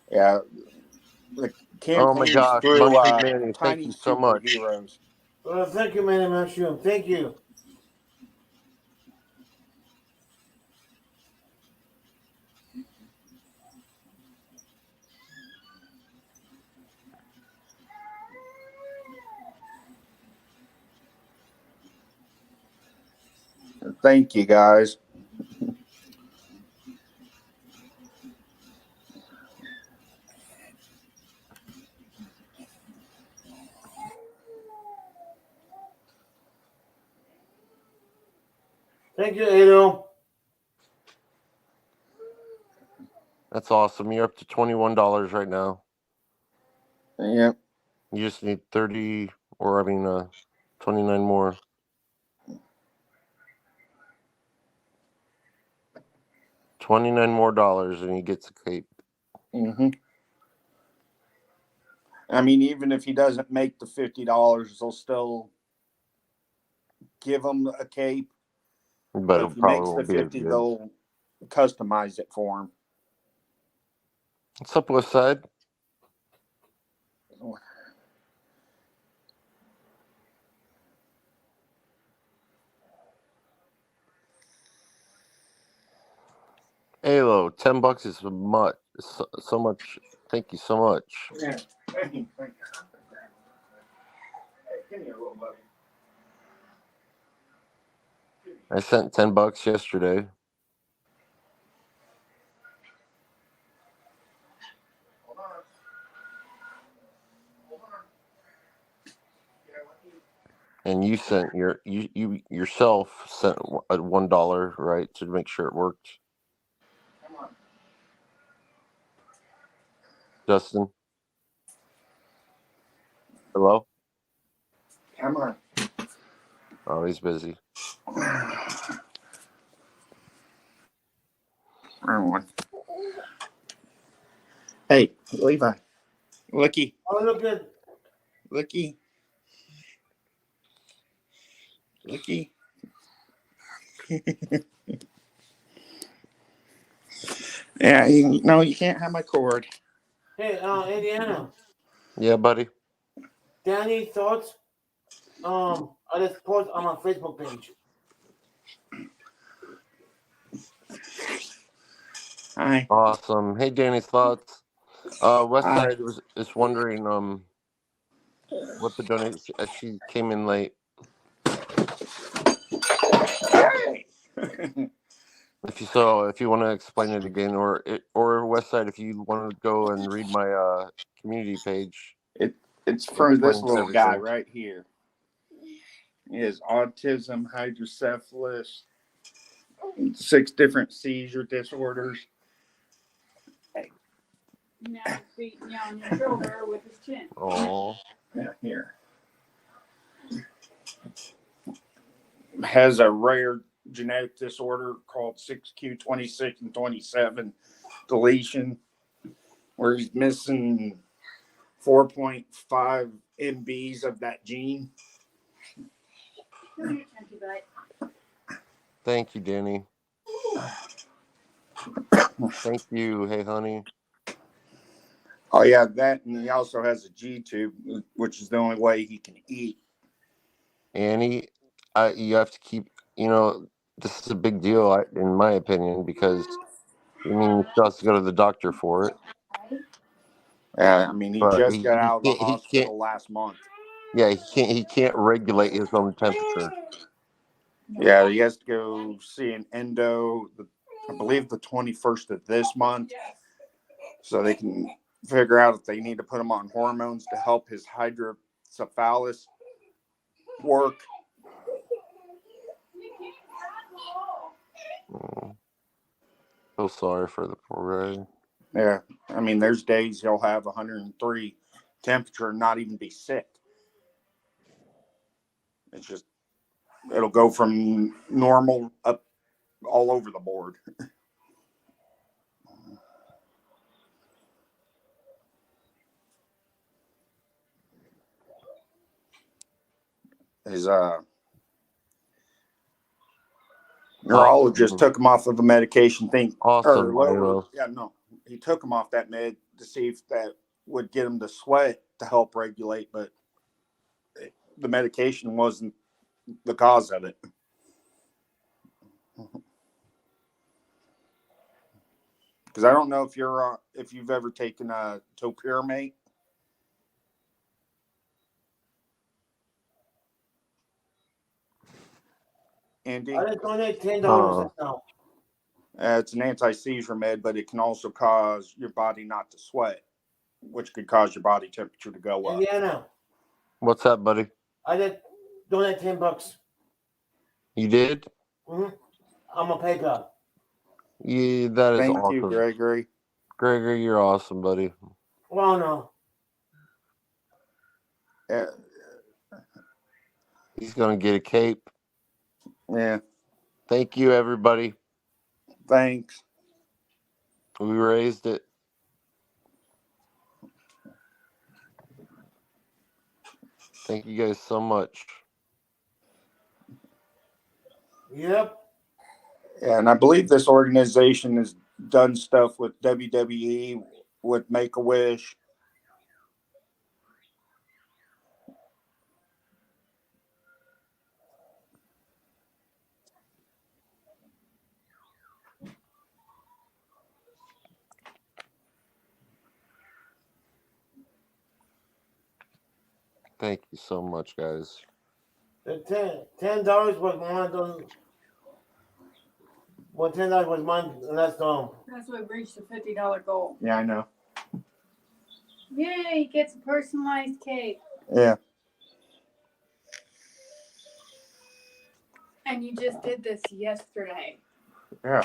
Yeah. The campaign Oh my gosh, through Mushroom Manny, thank tiny you so much. superheroes. Well, thank you, man, Mushroom. Thank you. Thank you, guys. Thank you, Ado. That's awesome. You're up to $21 right now. Yeah. You just need 30, or 29 more. $29 more, and he gets a cape. Mm-hmm. I mean, even if he doesn't make the $50, they'll still give him a cape. But if it he probably makes the won't be as 50, good. they'll customize it for him. What's up, West Side? Halo, $10 is much. So much. Thank you so much. Yeah. Thank you. Hey, give me a little buddy. I sent $10 yesterday. Hold on. Hold on. Yeah, And you sent you yourself sent $1, right, to make sure it worked. come on. Justin, hello. Come on. Oh, he's busy. Wrong one. Hey, Levi. Looky. Oh, look good. Looky. Looky. Yeah, no, you can't have my cord. Hey, Indiana. Yeah, buddy. Danny, thoughts? I just post on my Facebook page. Hi. Awesome. Hey, Danny, thoughts? Westside is wondering what the donation. She came in late. If you want to explain it again, or Westside, if you want to go and read my community page. It's for this explains little guy everything. right here. He has autism, hydrocephalus, 6 different seizure disorders. Now he's beating you on your shoulder with his chin. Oh. Yeah, here. Has a rare genetic disorder called 6q26 and 27 deletion, where he's missing 4.5 MBs of that gene. Come here, chunky butt. Thank you, Danny. Thank you. Hey, honey. Oh yeah, that, and he also has a G tube, which is the only way he can eat. Annie, you have to keep. This is a big deal, in my opinion, because he still has to go to the doctor for it. I mean, he But just got out of the he can't. hospital last month. Yeah, he can't regulate his own temperature. Yeah, he has to go see an endo, I believe the 21st of this month, so they can figure out if they need to put him on hormones to help his hydrocephalus work. So sorry for the poor guy. Yeah, I mean, there's days he'll have 103 temperature and not even be sick. It's just, it'll go from normal up all over the board. His neurologist took him off of a medication thing. Awesome. He took him off that med to see if that would get him to sweat to help regulate, but the medication wasn't the cause of it. Because I don't know if you've ever taken a topiramate. Andy, I just donate $10 now. It's an anti-seizure med, but it can also cause your body not to sweat, which could cause your body temperature to go up. Indiana. What's that, buddy? I did donate $10. You did? Mm-hmm. I'm a PayPal. Yeah, that is awesome. Thank you, Gregory. Gregory, you're awesome, buddy. Well, no. Yeah. He's gonna get a cape. Yeah. Thank you, everybody. Thanks. We raised it. Thank you guys so much. Yep. Yeah, and I believe this organization has done stuff with WWE, with Make-A-Wish. Thank you so much, guys. The $10 was mine. Well, $10 was mine, and that's That's what reached the $50 goal. Yeah, I know. Yay, he gets a personalized cake. Yeah. And you just did this yesterday. Yeah.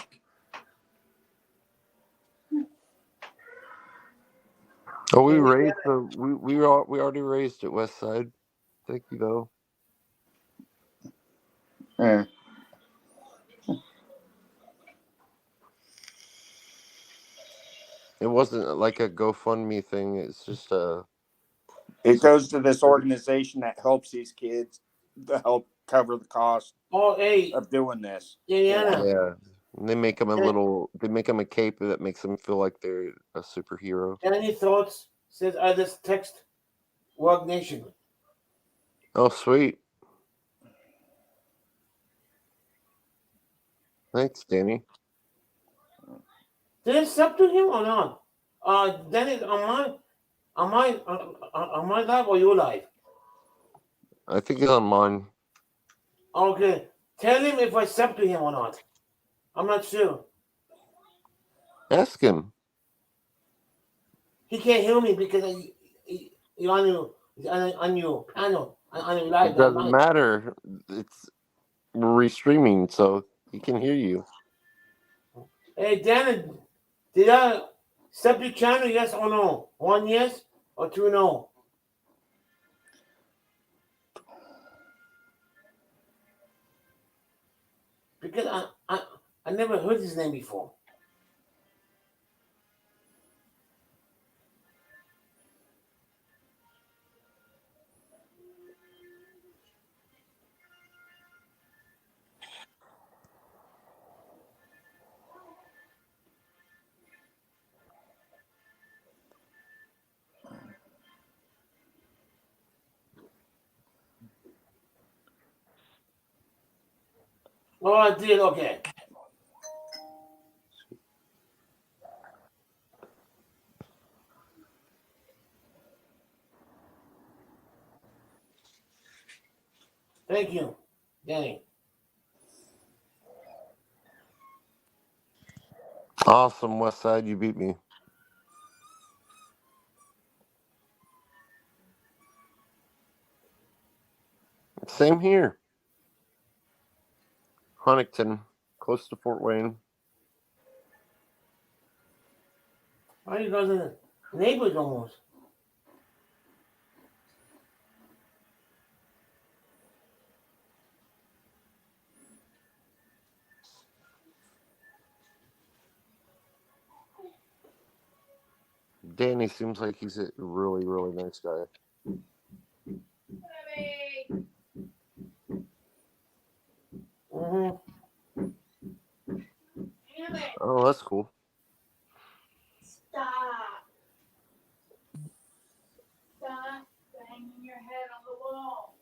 Oh, we raised we already raised it, West Side. Thank you though. Yeah. It wasn't like a GoFundMe thing. It's just It goes to this organization that helps these kids to help cover the cost of doing this. Indiana. Yeah. And they make them they make them a cape that makes them feel like they're a superhero. Any thoughts? Says I just text Wog Nation. Oh, sweet. Thanks, Danny. Did it sub to him or not? Dennis, on my live or your live? I think it's on mine. Okay. Tell him if I sub to him or not. I'm not sure. Ask him. He can't hear me because you're on your panel. On your live. It doesn't matter. We're restreaming, so he can hear you. Hey, Dan, did I sub your channel, yes or no? 1 yes or 2 no? Because I never heard his name before. Oh, I did. Okay. Thank you, Danny. Awesome, West Side. You beat me. Same here. Huntington, close to Fort Wayne. Why are you guys in the neighbors almost? Danny seems like he's a really, really nice guy. Mm-hmm. Oh, that's cool. Stop. Stop banging your head on the wall,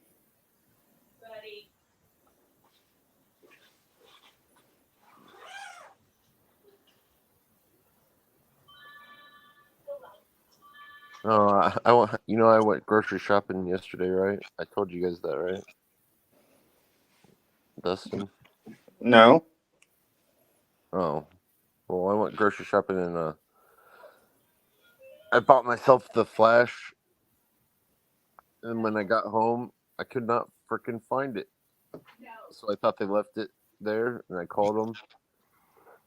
buddy. Oh, I went grocery shopping yesterday, right? I told you guys that, right? Dustin? No. Oh. Well, I went grocery shopping and I bought myself the Flash. And when I got home, I could not freaking find it. No. So I thought they left it there, and I called them.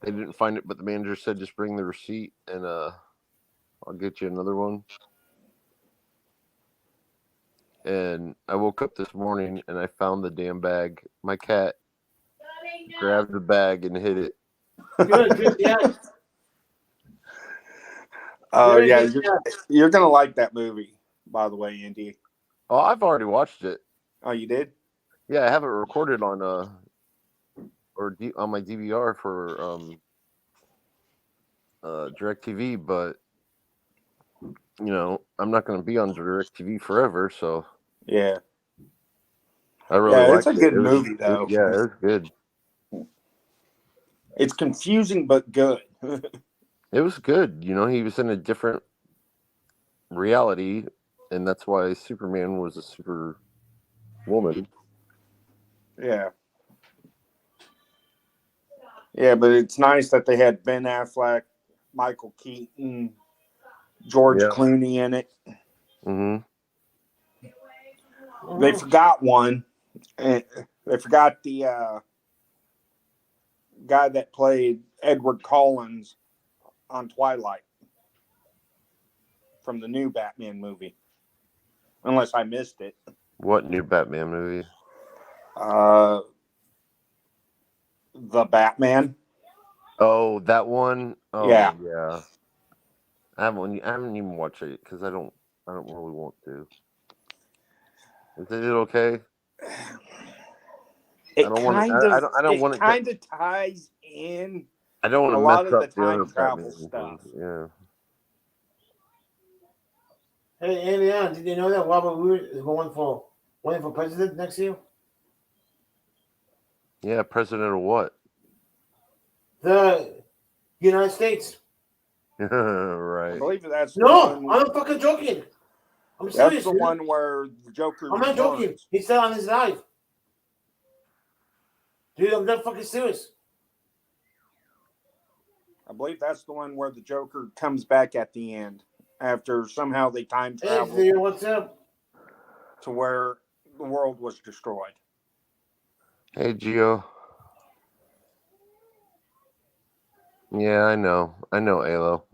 They didn't find it, but the manager said just bring the receipt, and I'll get you another one. And I woke up this morning and I found the damn bag. My cat grabbed the bag and hid it. Good, yeah. Oh Very yeah, good, you're gonna like that movie. By the way, Indy. Oh, I've already watched it. Oh, you did? Yeah, I have it recorded on on my DVR for DirecTV, but I'm not going to be on DirecTV forever, so Yeah. I really Yeah, it's liked a it. good It was, movie though. yeah, it was good. It's confusing but good. It was good. He was in a different reality, and that's why Superman was a super woman. Yeah. Yeah, but it's nice that they had Ben Affleck, Michael Keaton, George Clooney in it. Mm-hmm. They forgot one. They forgot the guy that played Edward Collins on Twilight from the new Batman movie. Unless I missed it. What new Batman movie? The Batman. Oh, that one. Oh, yeah. I haven't even watched it because I don't really want to. Is it okay? It I don't want to. I don't want it. Kind of ties in. I don't want to a mess lot of up the the other time travel Batman stuff. Yeah. Hey, Indiana, did you know that Robert Wood is running for president next year? Yeah, president of what? The United States. Right. I believe that's No, one. I'm not fucking joking. I'm That's serious. the one where the Joker. I'm not joking. He said on his live. Dude, I'm not fucking serious. I believe that's the one where the Joker comes back at the end after somehow they time travel. Hey, what's up? To where the world was destroyed. Hey, Gio. Yeah, I know, Alo.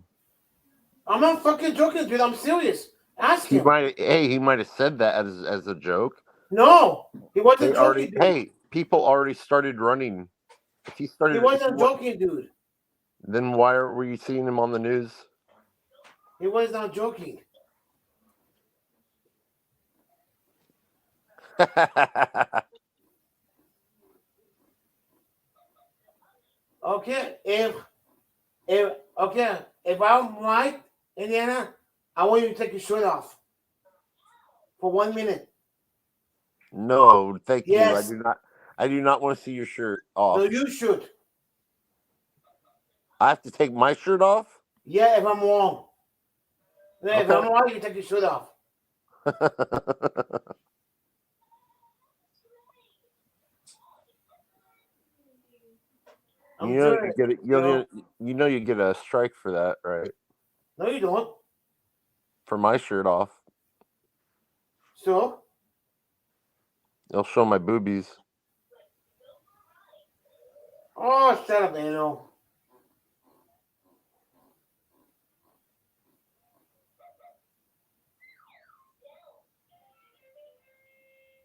I'm not fucking joking, dude. I'm serious. Ask him. He might have said that as a joke. No, he wasn't joking, dude. Hey, people already started running. He wasn't joking, dude. Then why were you seeing him on the news? He was not joking. Okay, if I'm right, Indiana, I want you to take your shirt off for 1 minute. No, thank Yes. you. I do not want to see your shirt off. No, you should. I have to take my shirt off? Yeah, if I'm wrong. Yeah, Okay. if I'm wrong, you take your shirt off. You get a strike for that, right? No, you don't. For my shirt off. So? It'll show my boobies. Oh, shut up, Anno.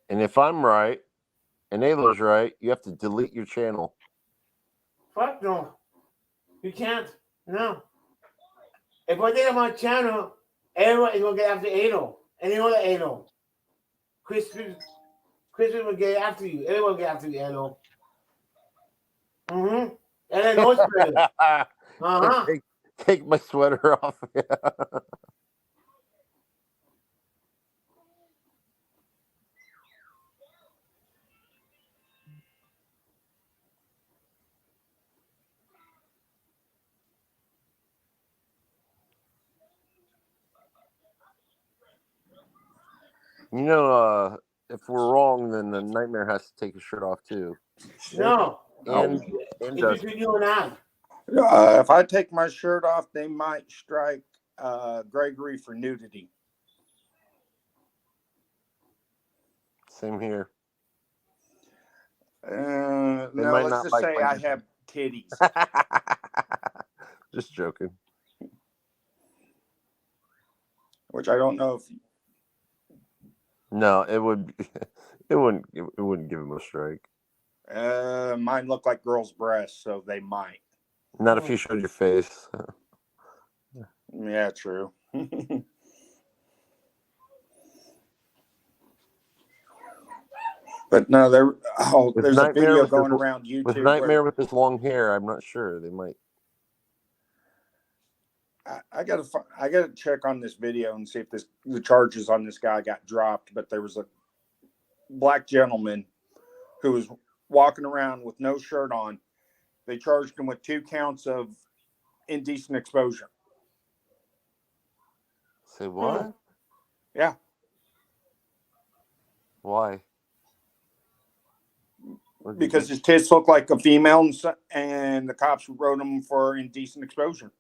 And if I'm right, and Alo's right, you have to delete your channel. Fuck no. You can't. No. If I did on my channel, everyone is going to get after Alo. And you know that Alo. Christmas will get after you. Everyone will get after you, Alo. Mm-hmm. And then no spread. Uh-huh. Take my sweater off. If we're wrong, then the Nightmare has to take his shirt off too. No. And it's between you and I. If I take my shirt off, they might strike Gregory for nudity. Same here. No, let's just say I have titties. Just joking. Which I don't know if No, it would. It wouldn't. It wouldn't give him a strike. Mine look like girls' breasts, so they might. Not if you showed your face. Yeah, true. But no, there's a video going around YouTube with Nightmare with his long hair. I'm not sure. They might. I gotta check on this video and see if the charges on this guy got dropped. But there was a black gentleman who was walking around with no shirt on. They charged him with 2 counts of indecent exposure. Say what? Yeah. Why? Because his tits look like a female, and the cops wrote him for indecent exposure.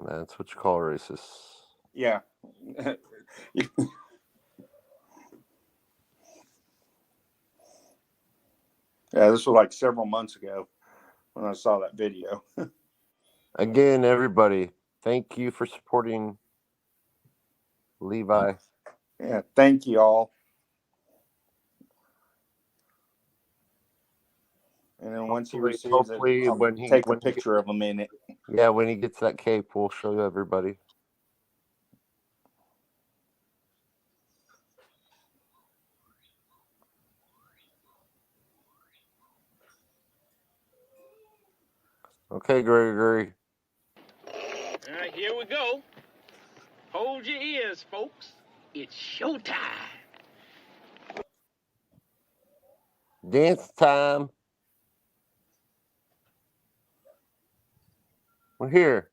That's what you call racist. Yeah. Yeah, this was like several months ago when I saw that video. Again, everybody, thank you for supporting Levi. Yeah, thank you all. And then once he receives it, I'll take a picture of him in it. Yeah, when he gets that cape, we'll show you everybody. Okay, Gregory. All right, here we go. Hold your ears, folks. It's showtime. Dance time. We're here,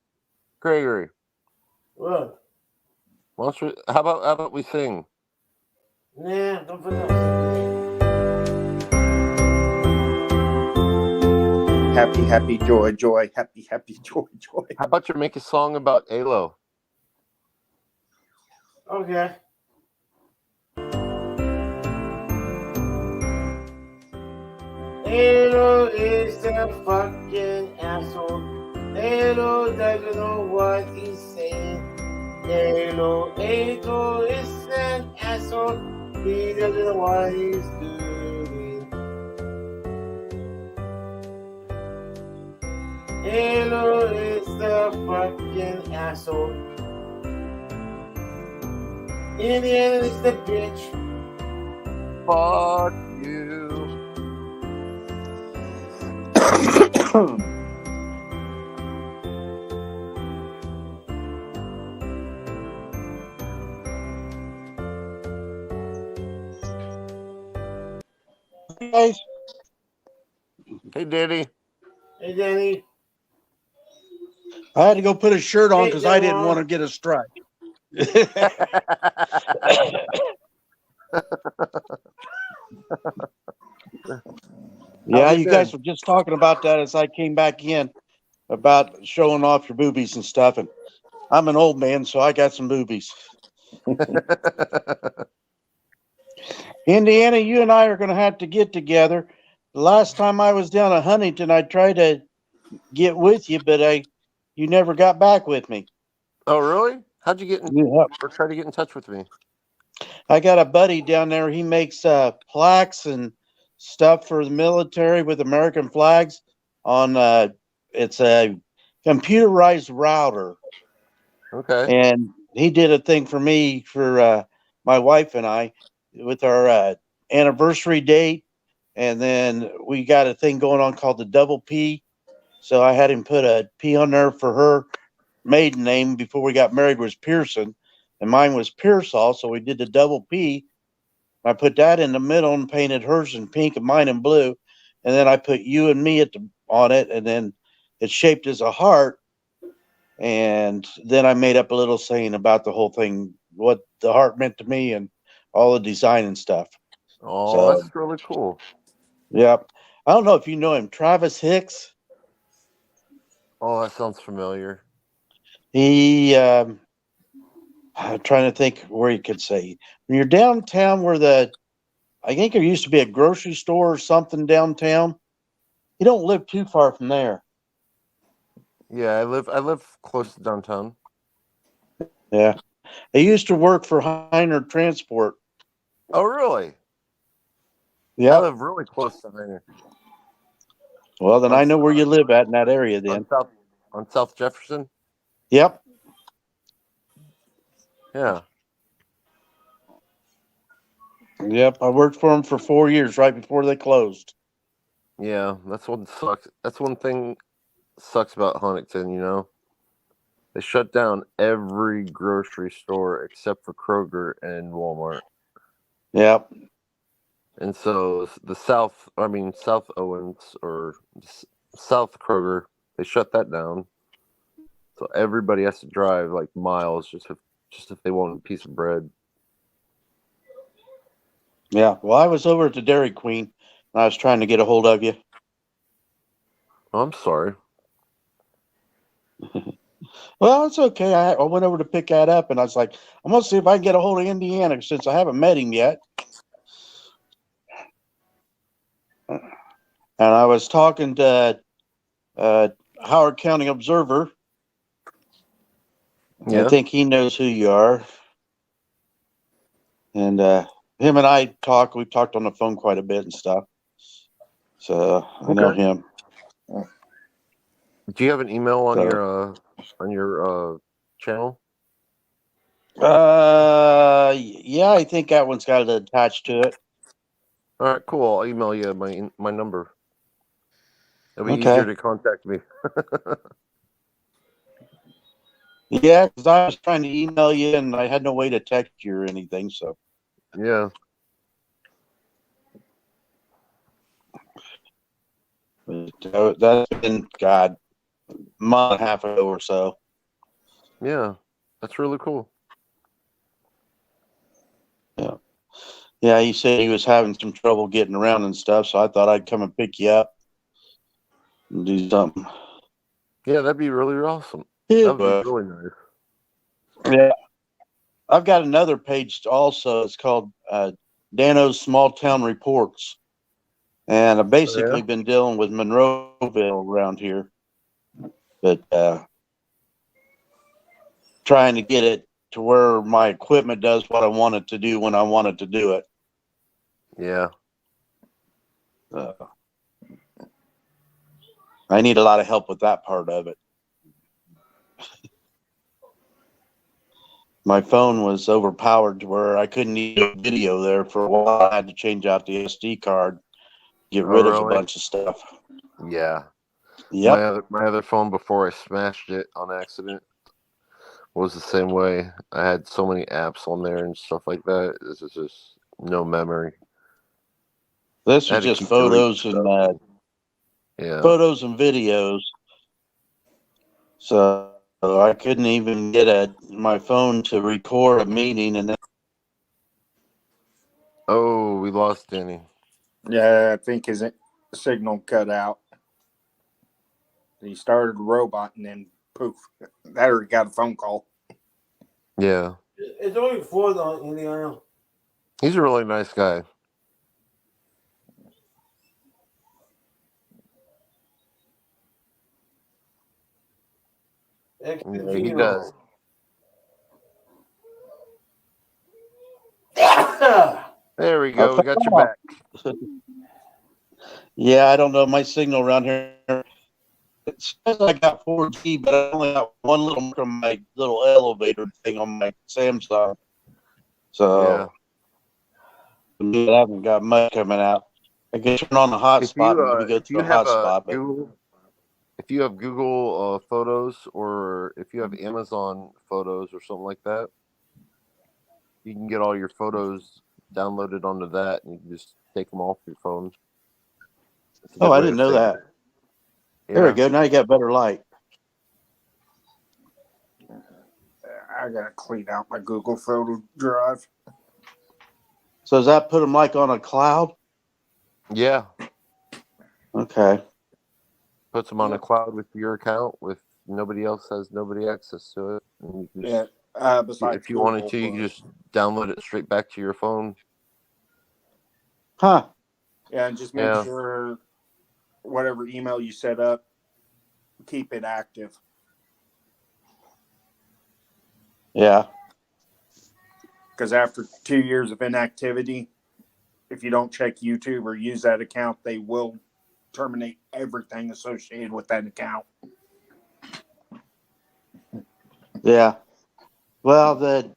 Gregory. What? How about we sing? Nah, don't put that. Happy, happy, joy, joy. Happy, happy, joy, joy. How about you make a song about Alo? Okay. Alo is the fucking asshole. Alo doesn't know what he's saying. Alo is an asshole. He doesn't know what he's doing. Alo is the fucking asshole. Indiana is the bitch. Fuck you. Guys. Hey, Danny. Hey, Danny. I had to go put a shirt on because I didn't want to get a strike. Yeah, you guys were just talking about that as I came back in about showing off your boobies and stuff. And I'm an old man, so I got some boobies. Indiana, you and I are going to have to get together. The last time I was down at Huntington, I tried to get with you, but you never got back with me. Oh, really? How'd you get in or try to get in touch with me? I got a buddy down there. He makes plaques and stuff for the military with American flags on it's a computerized router. Okay. And he did a thing for me for my wife and I with our anniversary date. And then we got a thing going on called the double P. So I had him put a P on there for her maiden name before we got married was Pearson. And mine was Pearsall. So we did the double P. I put that in the middle and painted hers in pink and mine in blue. And then I put you and me on it. And then it's shaped as a heart. And then I made up a little saying about the whole thing, what the heart meant to me and all the design and stuff. Oh, so, that's really cool. Yep. I don't know if you know him, Travis Hicks. Oh, that sounds familiar. He, I'm trying to think where you could say. When you're downtown where I think there used to be a grocery store or something downtown. You don't live too far from there. Yeah, I live close to downtown. Yeah. I used to work for Heiner Transport. Oh, really? Yeah. I live really close to Heiner. Well, then I know where you live at in that area then. On South Jefferson? Yep. Yeah. Yep. I worked for them for 4 years right before they closed. Yeah, that's what sucks. That's one thing sucks about Huntington, you know. They shut down every grocery store except for Kroger and Walmart. Yep. And so the South Owens or South Kroger, they shut that down. So everybody has to drive like miles just if they want a piece of bread. Yeah. Well, I was over at the Dairy Queen and I was trying to get a hold of you. Oh, I'm sorry. Well, it's okay. I went over to pick that up and I was like, I'm going to see if I can get a hold of Indiana since I haven't met him yet. And I was talking to Howard County Observer. Yeah. I think he knows who you are. And him and I we've talked on the phone quite a bit and stuff. So I know him. Do you have an email on your channel? Yeah, I think that one's got it attached to it. All right, cool. I'll email you my number. It'll be easier to contact me. Yeah, because I was trying to email you and I had no way to text you or anything. So yeah. That's been a month and a half ago or so. Yeah, that's really cool. Yeah. Yeah, he said he was having some trouble getting around and stuff, so I thought I'd come and pick you up and do something. Yeah, that'd be really awesome. That would be really nice. Yeah. I've got another page also. It's called Dano's Small Town Reports. And I've basically been dealing with Monroeville around here. But trying to get it to where my equipment does what I want it to do when I want it to do it. Yeah. I need a lot of help with that part of it. My phone was overpowered to where I couldn't do video there for a while. I had to change out the SD card, get rid of a bunch of stuff. Yeah. Yep. My other phone before I smashed it on accident was the same way. I had so many apps on there and stuff like that. This is just no memory. This is just photos and photos and videos. So I couldn't even get my phone to record a meeting, and then. Oh, we lost Danny. Yeah, I think his signal cut out. He started a robot and then poof, that or he got a phone call. Yeah. It's only 4 though, Indiana. He's a really nice guy. Yeah, he does. There we go. We got you back. Yeah, I don't know. My signal around here, it says I got 4G, but I only got one little from my little elevator thing on my Samsung. So I haven't got much coming out. I can turn on the hotspot and maybe go to the hotspot. If you have Google Photos, or if you have Amazon Photos or something like that, you can get all your photos downloaded onto that, and you can just take them off your phone. Oh, I didn't know that. Yeah. There we go. Now you got better light. I gotta clean out my Google photo drive. So does that put them like on a cloud? Yeah. Okay. Puts them on a cloud with your account, with nobody else has access to it. And you just, if you wanted to, you can just download it straight back to your phone. Huh. Yeah, and just make sure whatever email you set up, keep it active. Yeah. Because after 2 years of inactivity, if you don't check YouTube or use that account, they will terminate everything associated with that account. Yeah. Well, the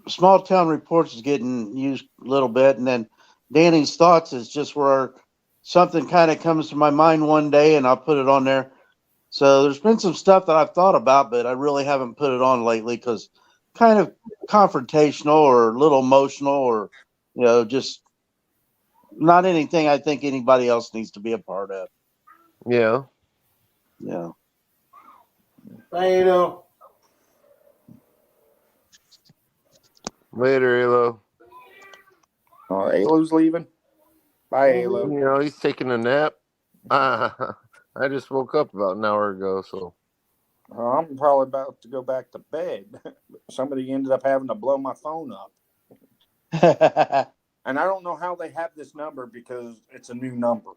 small town reports is getting used a little bit, and then Danny's thoughts is just where something kind of comes to my mind one day, and I'll put it on there. So there's been some stuff that I've thought about, but I really haven't put it on lately because kind of confrontational or a little emotional, or just not anything I think anybody else needs to be a part of. Yeah. Yeah. Bye, Later, Alo. Oh, Alo's leaving. Bye, Alo. He's taking a nap. I just woke up about an hour ago, so. I'm probably about to go back to bed. Somebody ended up having to blow my phone up. And I don't know how they have this number because it's a new number.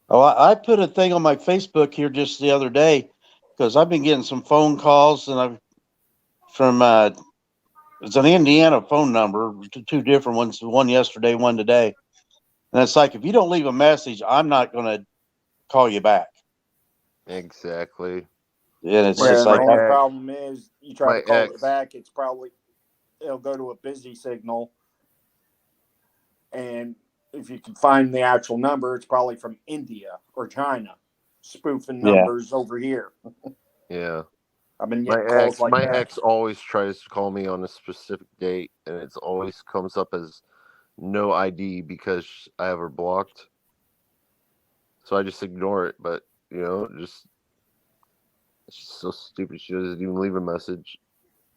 Oh, I put a thing on my Facebook here just the other day because I've been getting some phone calls, and from it's an Indiana phone number, two different ones, one yesterday, one today. And it's like, if you don't leave a message, I'm not going to call you back. Exactly. And it's Yeah, just the like, only problem is you try to call ex. it back, it'll go to a busy signal. And if you can find the actual number, it's probably from India or China, spoofing numbers over here. Yeah. I've been getting calls like my that. ex always tries to call me on a specific date, and it always comes up as no ID because I have her blocked. So I just ignore it. But it's just so stupid. She doesn't even leave a message.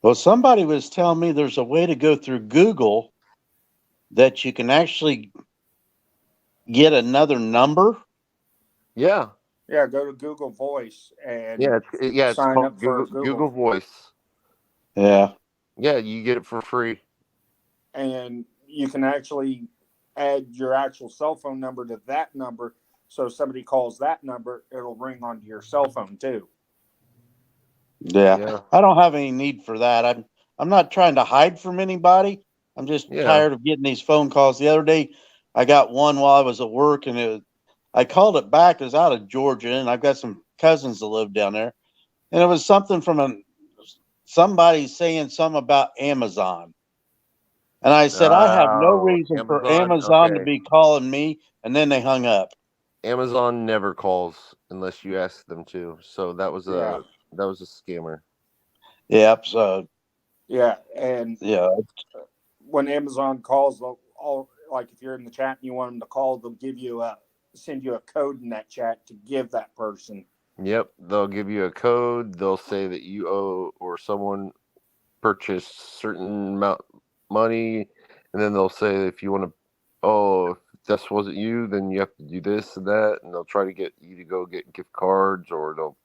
Well, somebody was telling me there's a way to go through Google that you can actually get another number. Yeah. Yeah, go to Google Voice and it's sign called up for Google Voice. Yeah. Yeah, you get it for free. And you can actually add your actual cell phone number to that number. So if somebody calls that number, it'll ring onto your cell phone too. Yeah. I don't have any need for that. I'm not trying to hide from anybody. I'm just tired of getting these phone calls. The other day, I got one while I was at work, and I called it back. It was out of Georgia, and I've got some cousins that live down there. And it was something from somebody saying something about Amazon. And I said, I have no reason for Amazon to be calling me. And then they hung up. Amazon never calls unless you ask them to. So that was a scammer. Yep. So. Yeah, and when Amazon calls, like if you're in the chat and you want them to call, they'll send you a code in that chat to give that person. Yep, they'll give you a code. They'll say that you owe or someone purchased certain amount of money, and then they'll say if you want to, if this wasn't you, then you have to do this and that, and they'll try to get you to go get gift cards, or they'll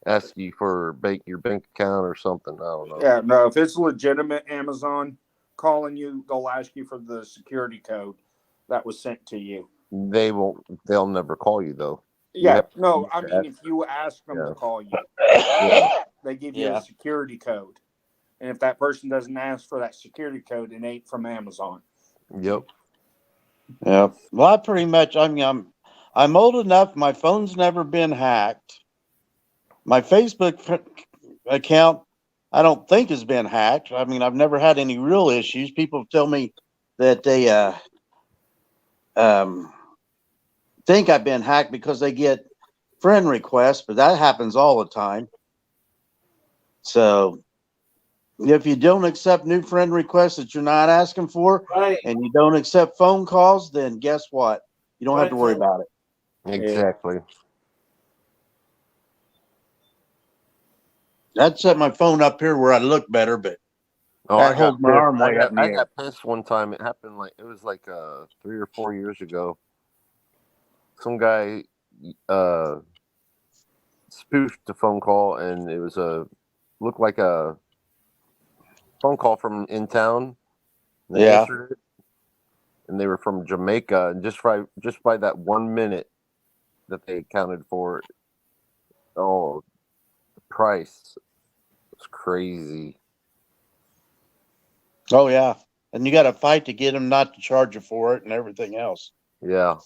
ask you for your bank account or something. I don't know. Yeah, no, if it's legitimate Amazon calling you, they'll ask you for the security code that was sent to you. They won't. They'll never call you though. Yeah, no, I mean, if you ask them to call you, they give you a security code. And if that person doesn't ask for that security code, it ain't from Amazon. Yep. Yep. Well, I pretty much, I'm old enough. My phone's never been hacked. My Facebook account, I don't think has been hacked. I mean, I've never had any real issues. People tell me that they think I've been hacked because they get friend requests, but that happens all the time. So if you don't accept new friend requests that you're not asking for, and you don't accept phone calls, then guess what? You don't have to worry about it. Exactly. I'd set my phone up here where I look better, but that holds my arm way up in the air. I got pissed one time. It happened it was 3 or 4 years ago. Some guy spoofed the phone call, and it was looked like a phone call from in town. They answered it, and they were from Jamaica. And just by that 1 minute that they accounted for, the price It's crazy. Oh yeah, and you got to fight to get them not to charge you for it and everything else. Yeah.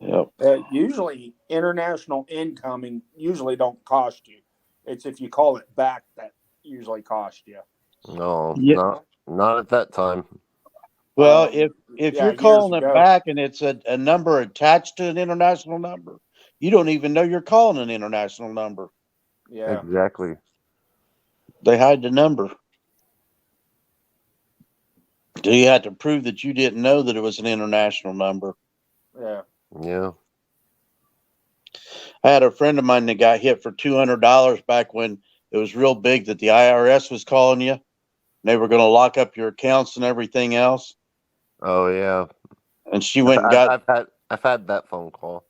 Yep. Usually, international incoming usually don't cost you. It's if you call it back that usually costs you. No, Yeah. not at that time. Well, if you're calling it ago. back and it's a number attached to an international number, you don't even know you're calling an international number. Yeah, exactly. They hide the number. Do you have to prove that you didn't know that it was an international number? Yeah. Yeah. I had a friend of mine that got hit for $200 back when it was real big that the IRS was calling you. They were going to lock up your accounts and everything else. Oh yeah. And she went and got. I've had that phone call.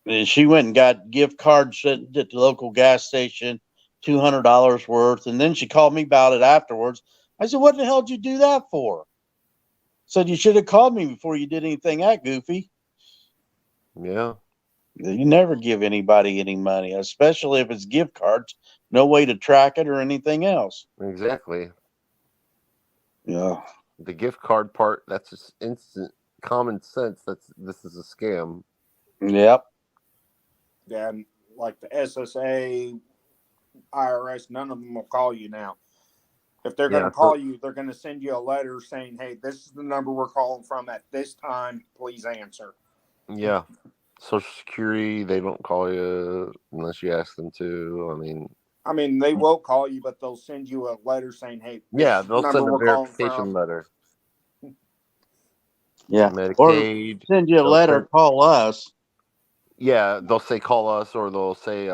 And she went and got gift cards at the local gas station, $200 worth. And then she called me about it afterwards. I said, "What the hell did you do that for?" Said, "You should have called me before you did anything that goofy." Yeah. You never give anybody any money, especially if it's gift cards. No way to track it or anything else. Exactly. Yeah. The gift card part, that's just instant common sense. This is a scam. Yep. Yeah, and like the SSA, IRS, none of them will call you now. If they're going to call you, they're going to send you a letter saying, "Hey, this is the number we're calling from at this time. Please answer." Yeah. Social Security, they don't call you unless you ask them to. I mean, they will call you, but they'll send you a letter saying, "Hey, yeah, they'll send a verification letter. Yeah. Medicaid. Or send you a letter, call us. Yeah, they'll say call us, or they'll say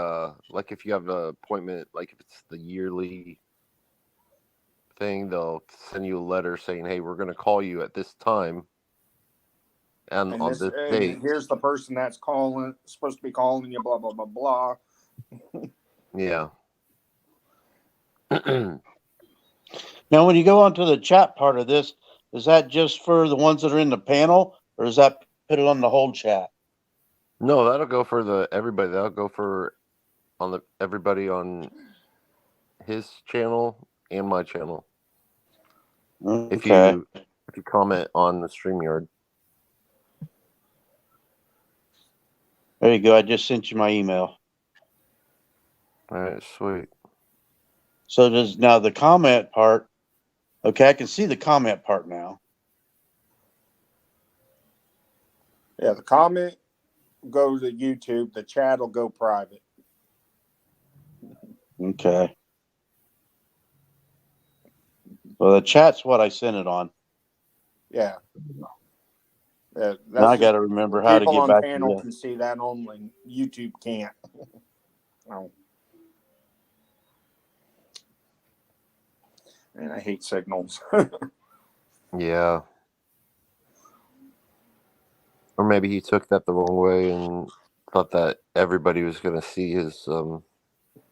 like if you have an appointment, like if it's the yearly thing, they'll send you a letter saying, "Hey, we're going to call you at this time and on this date. Here's the person that's supposed to be calling you, blah, blah, blah, blah." Yeah. Now, when you go onto the chat part of this, is that just for the ones that are in the panel, or does that put it on the whole chat? No, that'll go for everybody. That'll go for everybody on his channel and my channel. Okay. If you comment on the StreamYard. There you go. I just sent you my email. All right, sweet. So does now the comment part. Okay, I can see the comment part now. Yeah, the comment will go to YouTube. The chat will go private. Okay. Well, the chat's what I sent it on. Yeah. Now I got to remember how to get back to panel that. can see that only. YouTube can't. Oh. And I hate signals. Yeah. Or maybe he took that the wrong way and thought that everybody was going to see his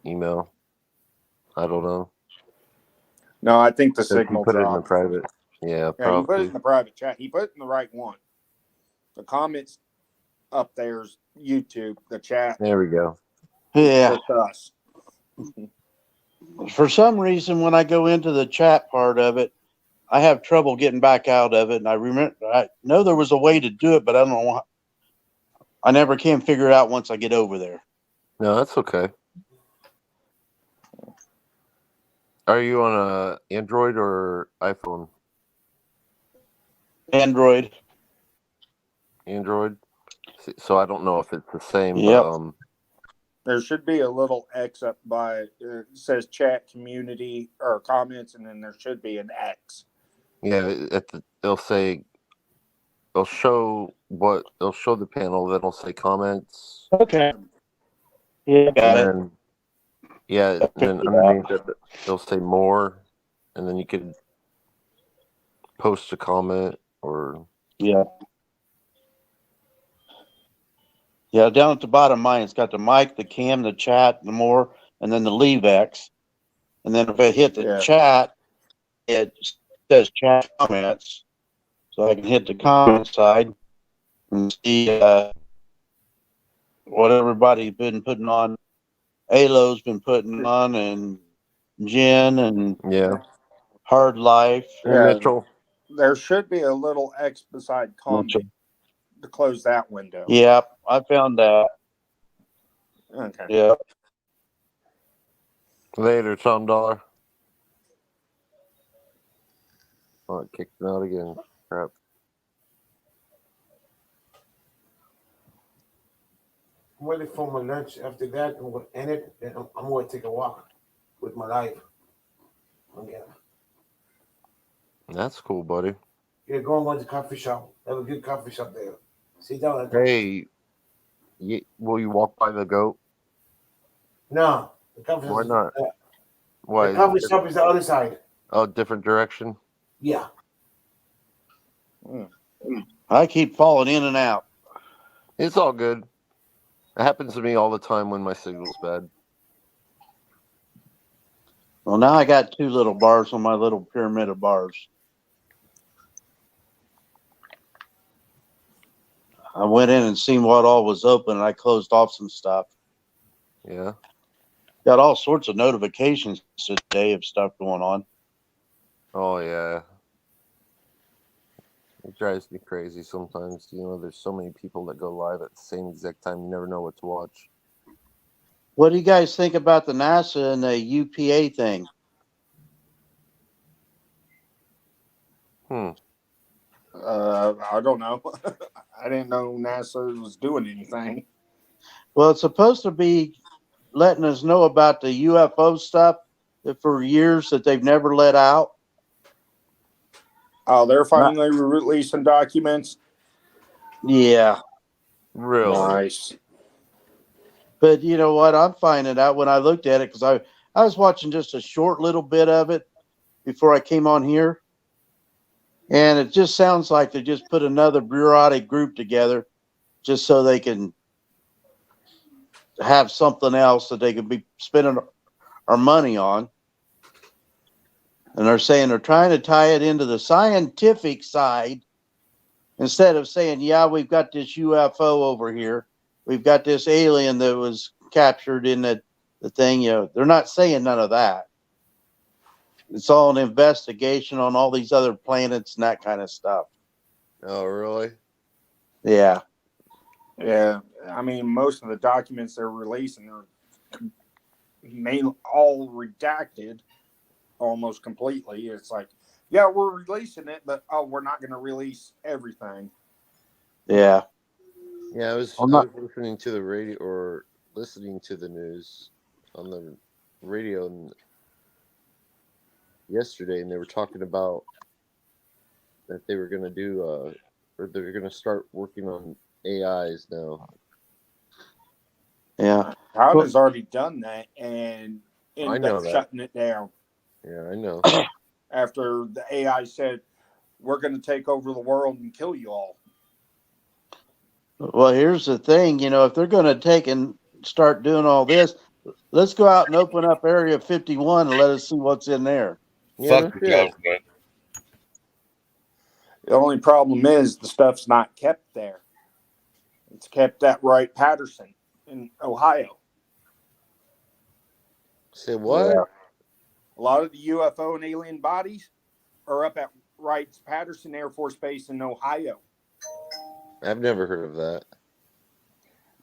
email. I don't know. No, I think the signal He put dropped. it in the private. Yeah, he put it in the private chat. He put it in the right one. The comments up there's YouTube. The chat. There we go. Yeah. It's us. For some reason, when I go into the chat part of it, I have trouble getting back out of it. And I know there was a way to do it, but I don't know. I never can figure it out once I get over there. No, that's okay. Are you on a Android or iPhone? Android. So I don't know if it's the same. Yep. But, there should be a little X up by it says chat community or comments, and then there should be an X. Yeah, they'll show the panel. Then it'll say comments. Okay. Yeah, got it. Yeah, and then underneath it, they'll say more, and then you could post a comment or. Yeah. Yeah, down at the bottom of mine, it's got the mic, the cam, the chat, the more, and then the leave X. And then if I hit the chat, it says chat comments. So I can hit the comment side and see what everybody's been putting on Alo's been putting on, and Jen, and Yeah. Hard Life. And Yeah, Mitchell. there should be a little X beside comment Mitchell. to close that window. Yep, I found that. Okay. Yep. Later, Tom Dollar. Oh, it kicked me out again. Crap. I'm waiting for my lunch. After that, I'm going to end it. Then I'm going to take a walk with my life. Yeah. That's cool, buddy. Yeah, go to the coffee shop. Have a good coffee shop there. Sit down and Hey, will you walk by the goat? No, the coffee Why shop. not? Why? The coffee shop is the other side. Oh, different direction? Yeah. I keep falling in and out. It's all good. It happens to me all the time when my signal's bad. Well, now I got 2 little bars on my little pyramid of bars. I went in and seen what all was open, and I closed off some stuff. Yeah. Got all sorts of notifications today of stuff going on. Oh, yeah. It drives me crazy sometimes. You know, there's so many people that go live at the same exact time. You never know what to watch. What do you guys think about the NASA and the UPA thing? I don't know. I didn't know NASA was doing anything. Well, it's supposed to be letting us know about the UFO stuff that for years that they've never let out. Oh, they're finally releasing documents? Yeah. Really? Nice. But you know what? I'm finding out when I looked at it, because I was watching just a short little bit of it before I came on here. And it just sounds like they just put another bureaucratic group together just so they can have something else that they could be spending our money on. And they're saying they're trying to tie it into the scientific side instead of saying, yeah, we've got this UFO over here. We've got this alien that was captured in the thing. You know, they're not saying none of that. It's all an investigation on all these other planets and that kind of stuff. Oh, really? Yeah. Yeah. I mean, most of the documents they're releasing are mainly all redacted almost completely. It's like, yeah, we're releasing it, but we're not going to release everything. Yeah. Yeah, I was listening to the radio or listening to the news on the radio yesterday, and they were talking about that they were going to do, or they're going to start working on AIs now. Yeah. China's already done that and ended know up that. shutting it down. Yeah, I know. After the AI said, we're going to take over the world and kill you all. Well, here's the thing, you know, if they're going to take and start doing all this, let's go out and open up Area 51 and let us see what's in there. Fuck the government. The only problem is the stuff's not kept there. It's kept at Wright-Patterson in Ohio. Say what? Yeah. A lot of the UFO and alien bodies are up at Wright-Patterson Air Force Base in Ohio. I've never heard of that.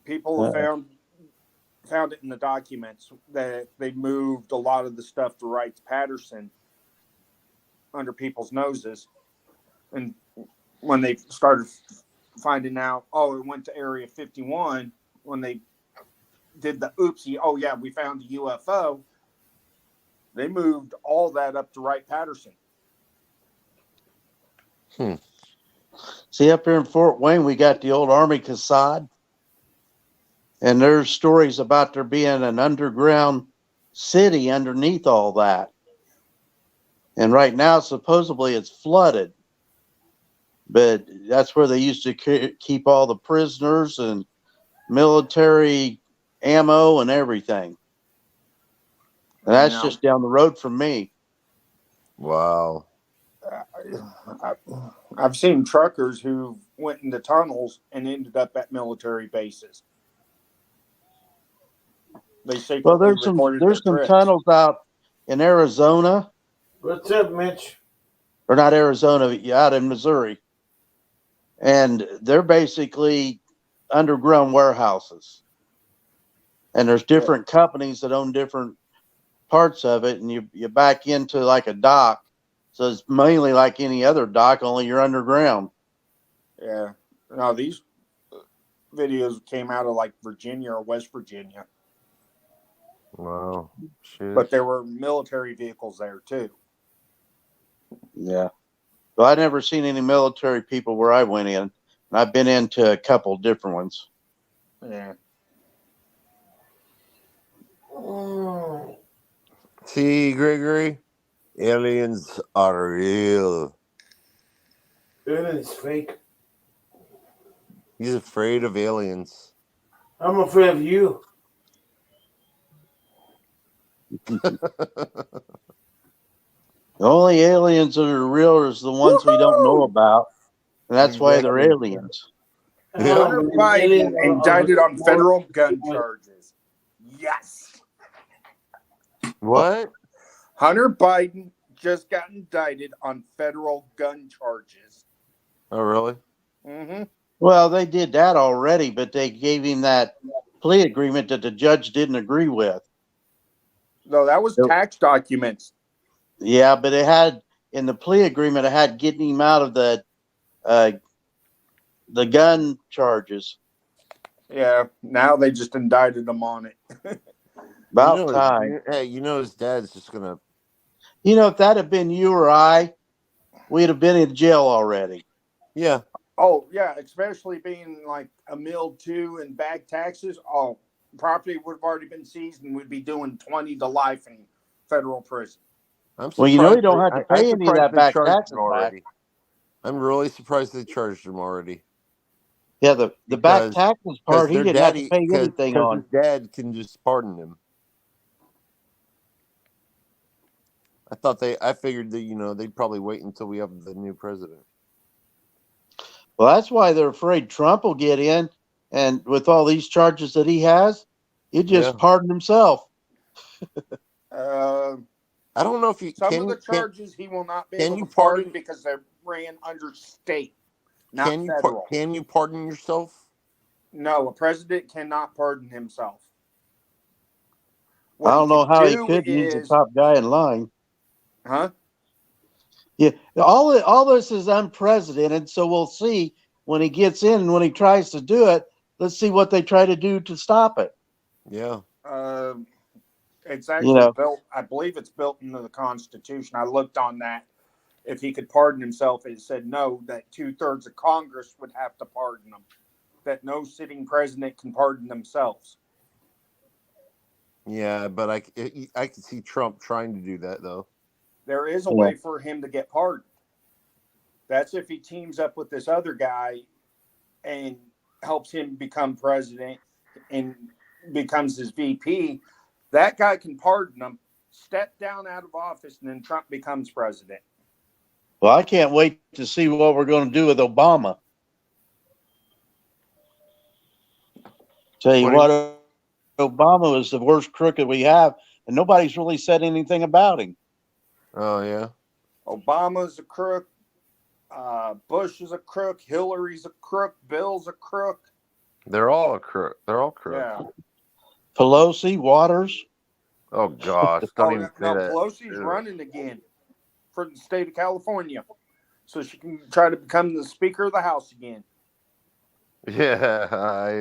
People have found it in the documents that they moved a lot of the stuff to Wright-Patterson under people's noses. And when they started finding out, it went to Area 51, when they did the oopsie, yeah, we found a UFO, they moved all that up to Wright-Patterson. See, up here in Fort Wayne, we got the old Army Cassad. And there's stories about there being an underground city underneath all that. And right now, supposedly it's flooded. But that's where they used to keep all the prisoners and military ammo and everything. And that's just down the road from me. Wow. I've seen truckers who went into tunnels and ended up at military bases. They secretly Well, recorded there's their some trips. tunnels out in Arizona, What's up, Mitch? or not Arizona, out in Missouri, and they're basically underground warehouses. And there's different companies that own different parts of it, and you back into like a dock. So it's mainly like any other dock, only you're underground. Yeah. No, these videos came out of like Virginia or West Virginia. Wow. Shit. But there were military vehicles there too. Yeah. So I never seen any military people where I went in. And I've been into a couple different ones. Yeah. See, Gregory, aliens are real. Aliens fake. He's afraid of aliens. I'm afraid of you. The only aliens that are real is the ones we don't know about. And that's why they're aliens. Hunter Biden indicted on federal gun charges. Yes. What? Hunter Biden just got indicted on federal gun charges. Oh, really? Mm-hmm. Well, they did that already, but they gave him that plea agreement that the judge didn't agree with. No, that was tax documents. Yeah, but it had in the plea agreement, it had getting him out of the gun charges. Yeah, now they just indicted him on it. About time. Hey, his dad's just gonna. If that had been you or I, we'd have been in jail already. Yeah. Oh, yeah, especially being like a mill too and back taxes. Oh, property would have already been seized and we'd be doing 20 to life in federal prison. Well, you don't have to pay any of that back taxes already. back. I'm really surprised they charged him already. Yeah, the back taxes part, he didn't have to pay anything on. His dad can just pardon him. I figured that, they'd probably wait until we have the new president. Well, that's why they're afraid Trump will get in, and with all these charges that he has, he just pardoned himself. I don't know if you some of the charges he will not be able to pardon because they ran under state, not federal. Can you pardon yourself? No, a president cannot pardon himself. I don't know how he could. He's the top guy in line. Huh? Yeah, all this is unprecedented, so we'll see when he gets in and when he tries to do it. Let's see what they try to do to stop it. Yeah. It's actually built, I believe it's built into the Constitution. I looked on that. If he could pardon himself, it said no, that 2/3 of Congress would have to pardon him. That no sitting president can pardon themselves. Yeah, but I can see Trump trying to do that, though. There is a way for him to get pardoned. That's if he teams up with this other guy and helps him become president and becomes his VP. That guy can pardon him, step down out of office, and then Trump becomes president. Well, I can't wait to see what we're going to do with Obama. Tell you what, Obama was the worst crook that we have, and nobody's really said anything about him. Oh, yeah. Obama's a crook. Bush is a crook. Hillary's a crook. Bill's a crook. They're all a crook. They're all crook. Yeah. Pelosi, Waters. Oh, gosh. Don't even say that. Pelosi's running again for the state of California so she can try to become the Speaker of the House again. Yeah.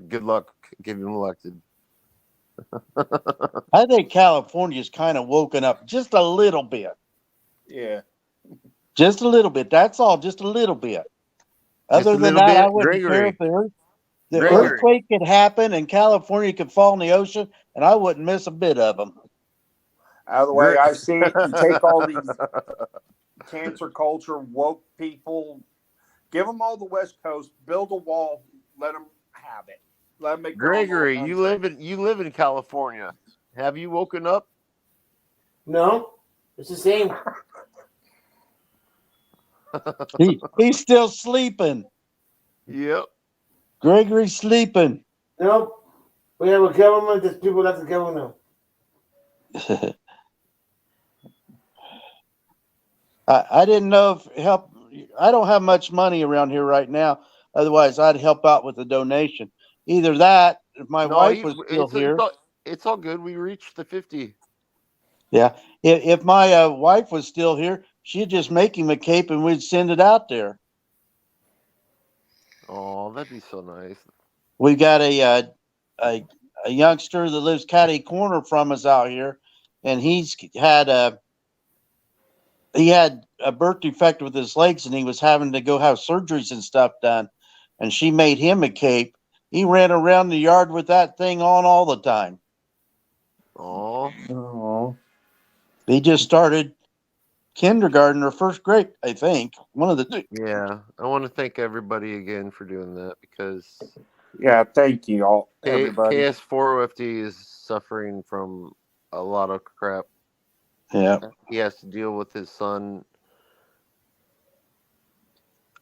Good luck getting elected. I think California's kind of woken up just a little bit. Yeah. Just a little bit. That's all. Just a little bit. Other than that, I wouldn't care if the earthquake could happen and California could fall in the ocean, and I wouldn't miss a bit of them. Out of the way I see it, you take all these cancer culture, woke people, give them all the West Coast, build a wall, let them have it. Let them make Gregory, you live in California. Have you woken up? No, it's the same. He's still sleeping. Yep. Gregory's sleeping. Nope. We have a government that people like the government. I didn't know if help. I don't have much money around here right now. Otherwise, I'd help out with a donation. Either that, if my wife was still here. It's all good. We reached the 50. Yeah. If my wife was still here, she'd just make him a cape and we'd send it out there. Oh, that'd be so nice. We got a youngster that lives catty corner from us out here, and he had a birth defect with his legs, and he was having to go have surgeries and stuff done. And she made him a cape. He ran around the yard with that thing on all the time. Oh. He just started kindergarten or first grade, I think. One of the two. Yeah, I want to thank everybody again for doing that because. Yeah, thank you all, everybody. KS4OFD is suffering from a lot of crap. Yeah. He has to deal with his son,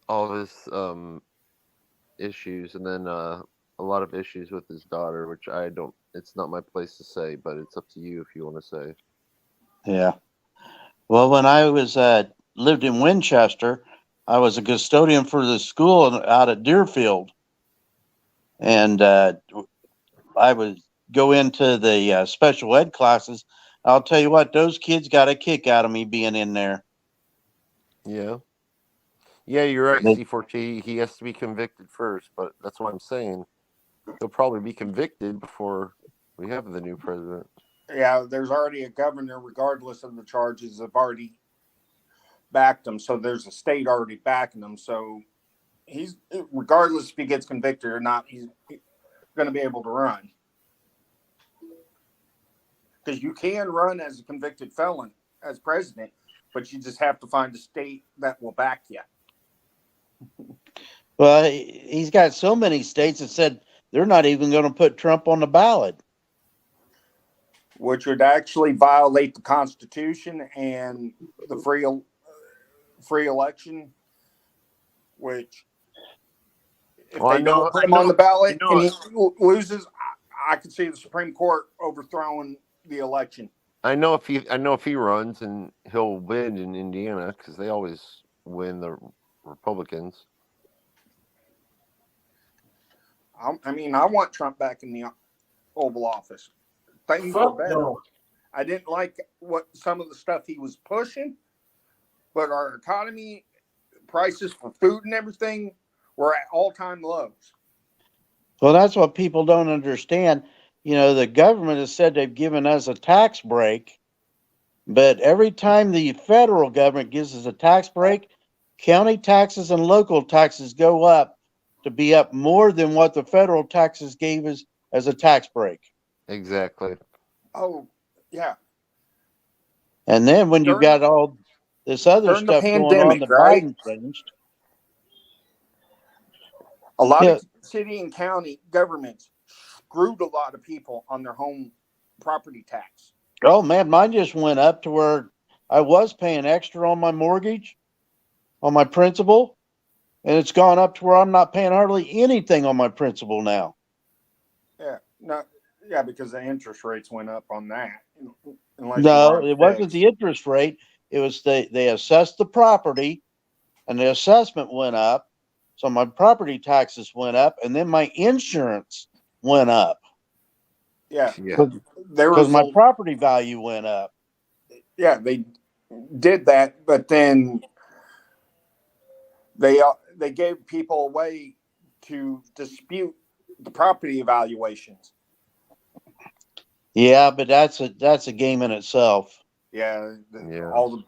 all of his issues, and then a lot of issues with his daughter, which I don't. It's not my place to say, but it's up to you if you want to say. Yeah. Well, when I was lived in Winchester, I was a custodian for the school out at Deerfield, and I would go into the special ed classes. I'll tell you what, those kids got a kick out of me being in there. Yeah. Yeah, you're right, C4T. He has to be convicted first, but that's what I'm saying. He'll probably be convicted before we have the new president. Yeah, there's already a governor, regardless of the charges, have already backed him. So there's a state already backing him. So he's, regardless if he gets convicted or not, he's going to be able to run. Because you can run as a convicted felon as president, but you just have to find a state that will back you. Well, he's got so many states that said they're not even going to put Trump on the ballot. Which would actually violate the Constitution and the free election, which if they don't put him on the ballot and he loses, I could see the Supreme Court overthrowing the election. I know if he runs, and he'll win in Indiana because they always win, the Republicans. I mean, I want Trump back in the Oval Office. Things were better. No. I didn't like what some of the stuff he was pushing, but our economy, prices for food and everything were at all-time lows. Well, that's what people don't understand. You know, the government has said they've given us a tax break, but every time the federal government gives us a tax break, county taxes and local taxes go up to be up more than what the federal taxes gave us as a tax break. Exactly. Oh, yeah. And then when you got all this other stuff going on that Biden changed. A lot of city and county governments screwed a lot of people on their home property tax. Oh, man, mine just went up to where I was paying extra on my mortgage, on my principal, and it's gone up to where I'm not paying hardly anything on my principal now. Yeah, because the interest rates went up on that. No, it wasn't the interest rate. It was they assessed the property, and the assessment went up. So my property taxes went up, and then my insurance went up. Yeah. Because my property value went up. Yeah, they did that, but then they gave people a way to dispute the property evaluations. Yeah, but that's a game in itself. Yeah, all the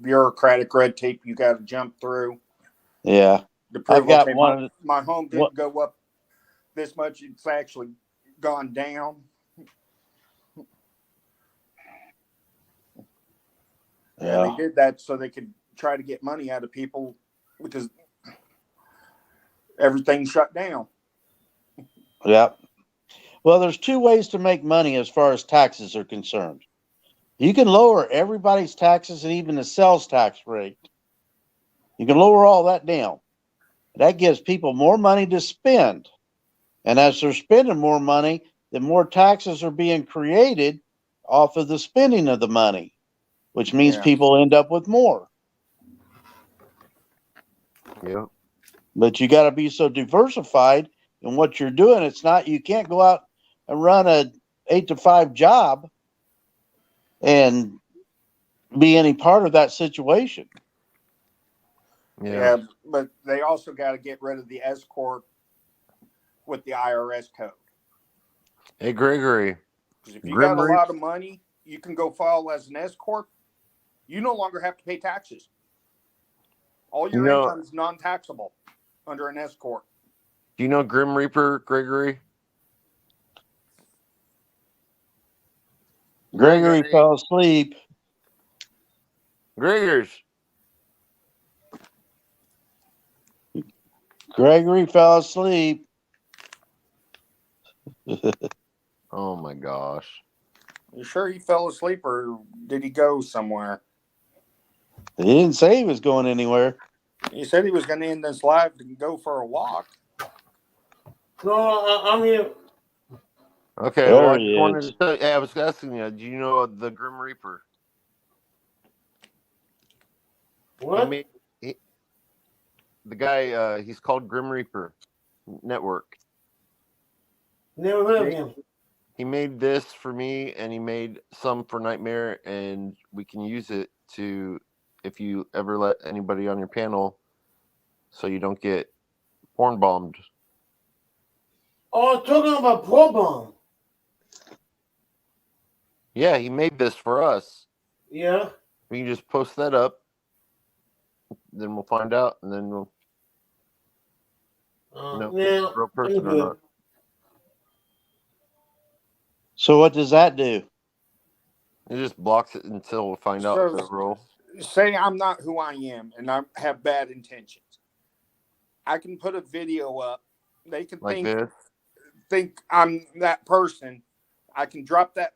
bureaucratic red tape you got to jump through. Yeah, I've got one. My home didn't go up this much; it's actually gone down. Yeah, they did that so they could try to get money out of people because everything shut down. Yep. Well, there's two ways to make money as far as taxes are concerned. You can lower everybody's taxes and even the sales tax rate. You can lower all that down. That gives people more money to spend. And as they're spending more money, then more taxes are being created off of the spending of the money, which means people end up with more. Yeah. But you got to be so diversified in what you're doing. It's not, you can't go out and run a 8 to 5 job and be any part of that situation. Yeah, but they also got to get rid of the S corp with the IRS code. Hey, Gregory. Because if you got a lot of money, you can go file as an S corp. You no longer have to pay taxes. All your income is non-taxable under an S corp. Do you know Grim Reaper, Gregory? Gregory fell asleep. Gregory fell asleep. Oh my gosh. You sure he fell asleep or did he go somewhere? He didn't say he was going anywhere. He said he was going to end this live to go for a walk. No, I'm here. Okay, There well, I he just wanted is. to tell you, I was asking you, do you know the Grim Reaper? What? The guy, he's called Grim Reaper Network. Never heard of him. He made this for me, and he made some for Nightmare, and we can use it to, if you ever let anybody on your panel, so you don't get porn bombed. Oh, talking about porn bomb. Yeah, he made this for us. Yeah. We can just post that up, then we'll find out, and then we'll real person or not. So what does that do? It just blocks it until we find out the rule. Say I'm not who I am and I have bad intentions. I can put a video up. They can Like think I'm that person. I can drop that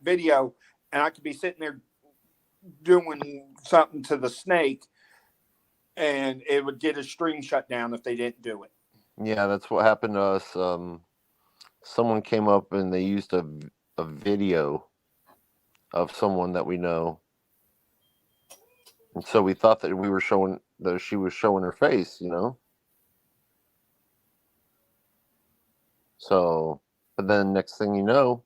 video and I could be sitting there doing something to the snake and it would get a stream shut down if they didn't do it. Yeah, that's what happened to us. Someone came up and they used a video of someone that we know. And so we thought that we were showing that she was showing her face, you know? So, but then next thing you know,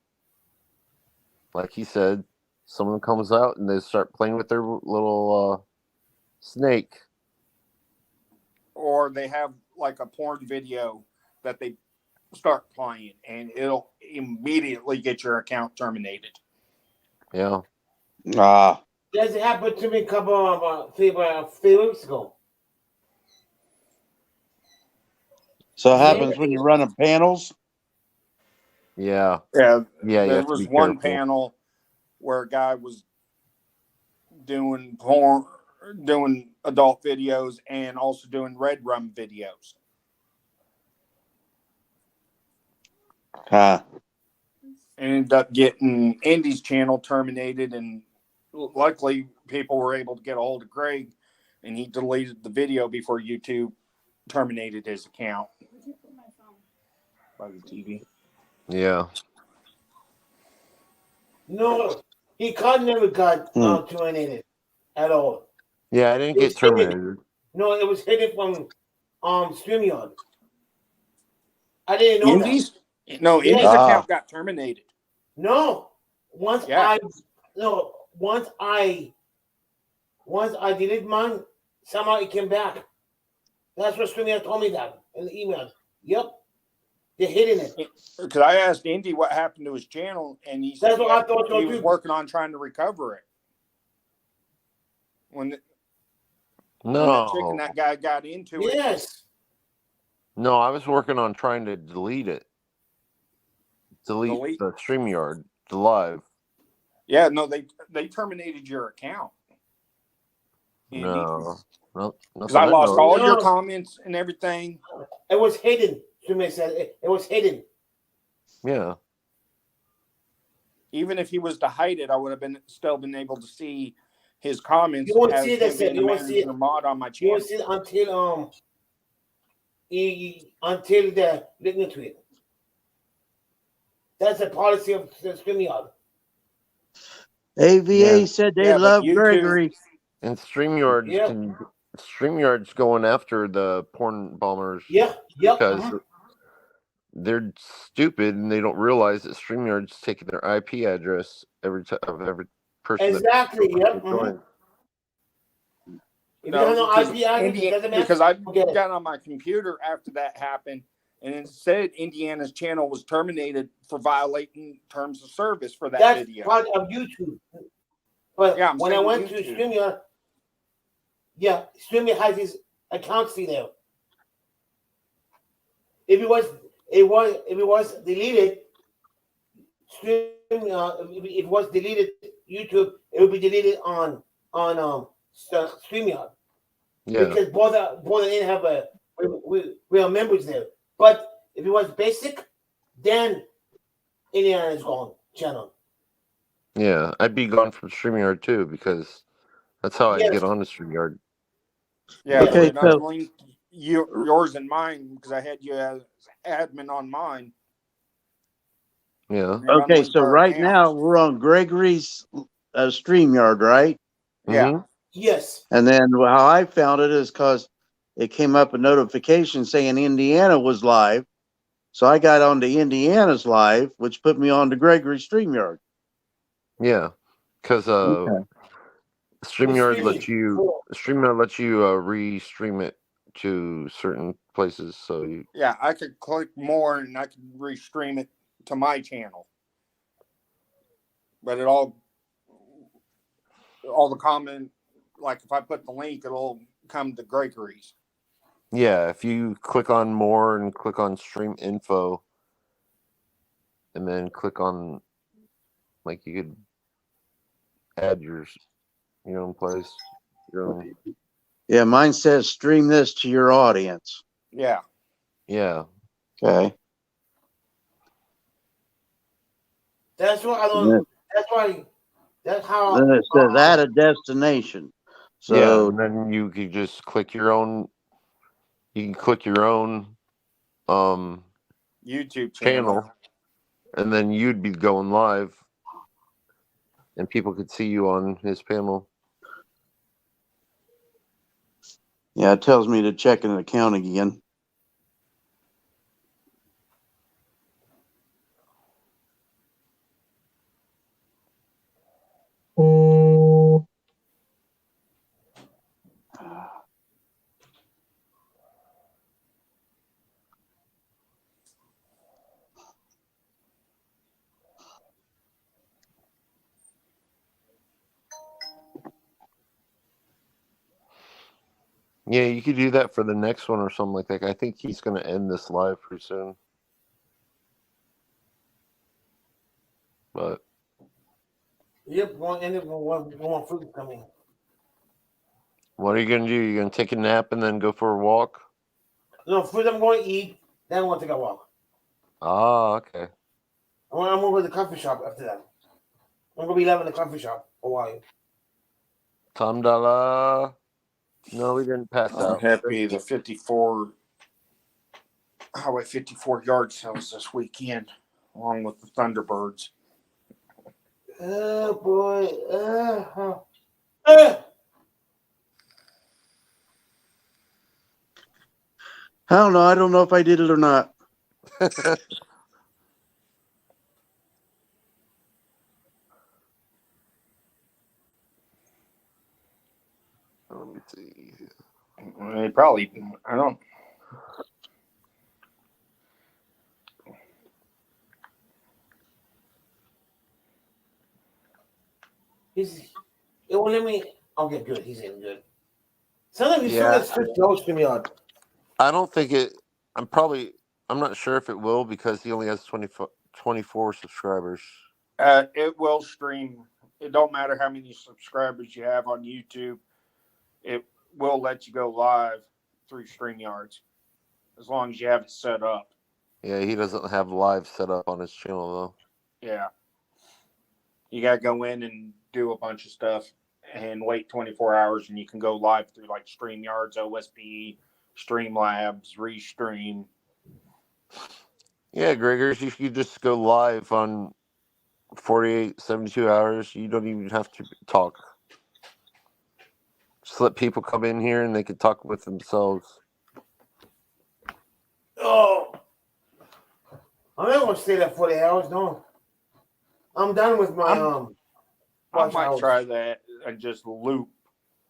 like he said, someone comes out and they start playing with their little snake. Or they have like a porn video that they start playing and it'll immediately get your account terminated. Yeah. Ah. That happened to me a couple of three weeks ago. So it happens when you're running panels? Yeah. Yeah. Yeah. There was one panel where a guy was doing porn, doing adult videos and also doing red rum videos. Ended up getting Indy's channel terminated, and luckily people were able to get a hold of Greg, and he deleted the video before YouTube terminated his account. By the TV. Yeah. No, he never got terminated at all. Yeah, I didn't get terminated. No, it was hidden from StreamYard. I didn't know Indy's? No, Indy's account got terminated. No, once I deleted mine, somehow it came back. That's what StreamYard told me that in the email. Yep, they're hitting it. Because I asked Indy what happened to his channel, and he said he was working on trying to recover it. When that chicken that guy got into it. Yes. No, I was working on trying to delete it. Delete the StreamYard, the live. Yeah, no, they terminated your account. No. Because I lost all your comments and everything. It was hidden. Jimmy said it was hidden. Yeah. Even if he was to hide it, I would have still been able to see his comments. You won't see it. You won't see it. Mod on my channel. You won't see it until the listening to it. That's the policy of the StreamYard. AVA said they love Gregory. And StreamYard's Yeah. StreamYard's going after the porn bombers. Yeah. Yep. Because they're stupid and they don't realize that StreamYard's taking their IP address every time of every person. Exactly. Yep. If you don't know IP address, it doesn't matter. Because I got on my computer after that happened, and it said Indiana's channel was terminated for violating terms of service for that video. That's part of YouTube. But yeah, when I went to StreamYard, StreamYard has his accounts there. If it was deleted, if it was deleted YouTube, it would be deleted on StreamYard. Yeah. Because both didn't have we are members there. But if it was basic, then Indiana's gone channel. Yeah, I'd be gone from StreamYard too because that's how I get on the StreamYard. Yeah, okay, I linked yours and mine because I had you as admin on mine. Yeah. Okay, so right now we're on Gregory's StreamYard, right? Yeah. Yes. And then how I found it is because it came up a notification saying Indiana was live. So I got onto Indiana's live, which put me on to Gregory's StreamYard. Yeah, because StreamYard lets you re-stream it to certain places. So I could click more and I could restream it to my channel. But all the comment, like if I put the link, it'll come to Gregory's. yeah, if you click on more and click on stream info, and then click on, like, you could add your own place. Yeah, mine says stream this to your audience. Yeah. Yeah. Okay. That's what I don't. That's how. Then it says add a destination. So yeah, and then you could just click your own. You can click your own YouTube channel, and then you'd be going live, and people could see you on his panel. yeah, it tells me to check an account again. Yeah, you could do that for the next one or something like that. I think he's going to end this live pretty soon. But Yep, one end it one fruit coming. what are you going to do? You're going to take a nap and then go for a walk? No, first I'm going to eat, then I'm going to take a walk. Ah, okay. I'm going to the coffee shop after that. I'm going to be living in the coffee shop for a while. Tom Dalla. No, we didn't pass out. Happy the 54 Highway 54 yard sales this weekend, along with the Thunderbirds. Oh boy! I don't know. I don't know if I did it or not. Let me see. They probably, I don't. It won't let me. Okay, good. He's in good. Sometimes you still get switch those to me on. I don't think it. I'm not sure if it will because he only has 24 subscribers. It will stream. It don't matter how many subscribers you have on YouTube. It will let you go live through StreamYards as long as you have it set up. Yeah, he doesn't have live set up on his channel though. Yeah. You got to go in and do a bunch of stuff and wait 24 hours and you can go live through like StreamYards, OSP, Streamlabs, Restream. Yeah, Gregory, if you just go live on 48, 72 hours, you don't even have to talk. Just let people come in here and they can talk with themselves. Oh, I'm not gonna stay there 40 hours. No, I'm done with my I might try that and just loop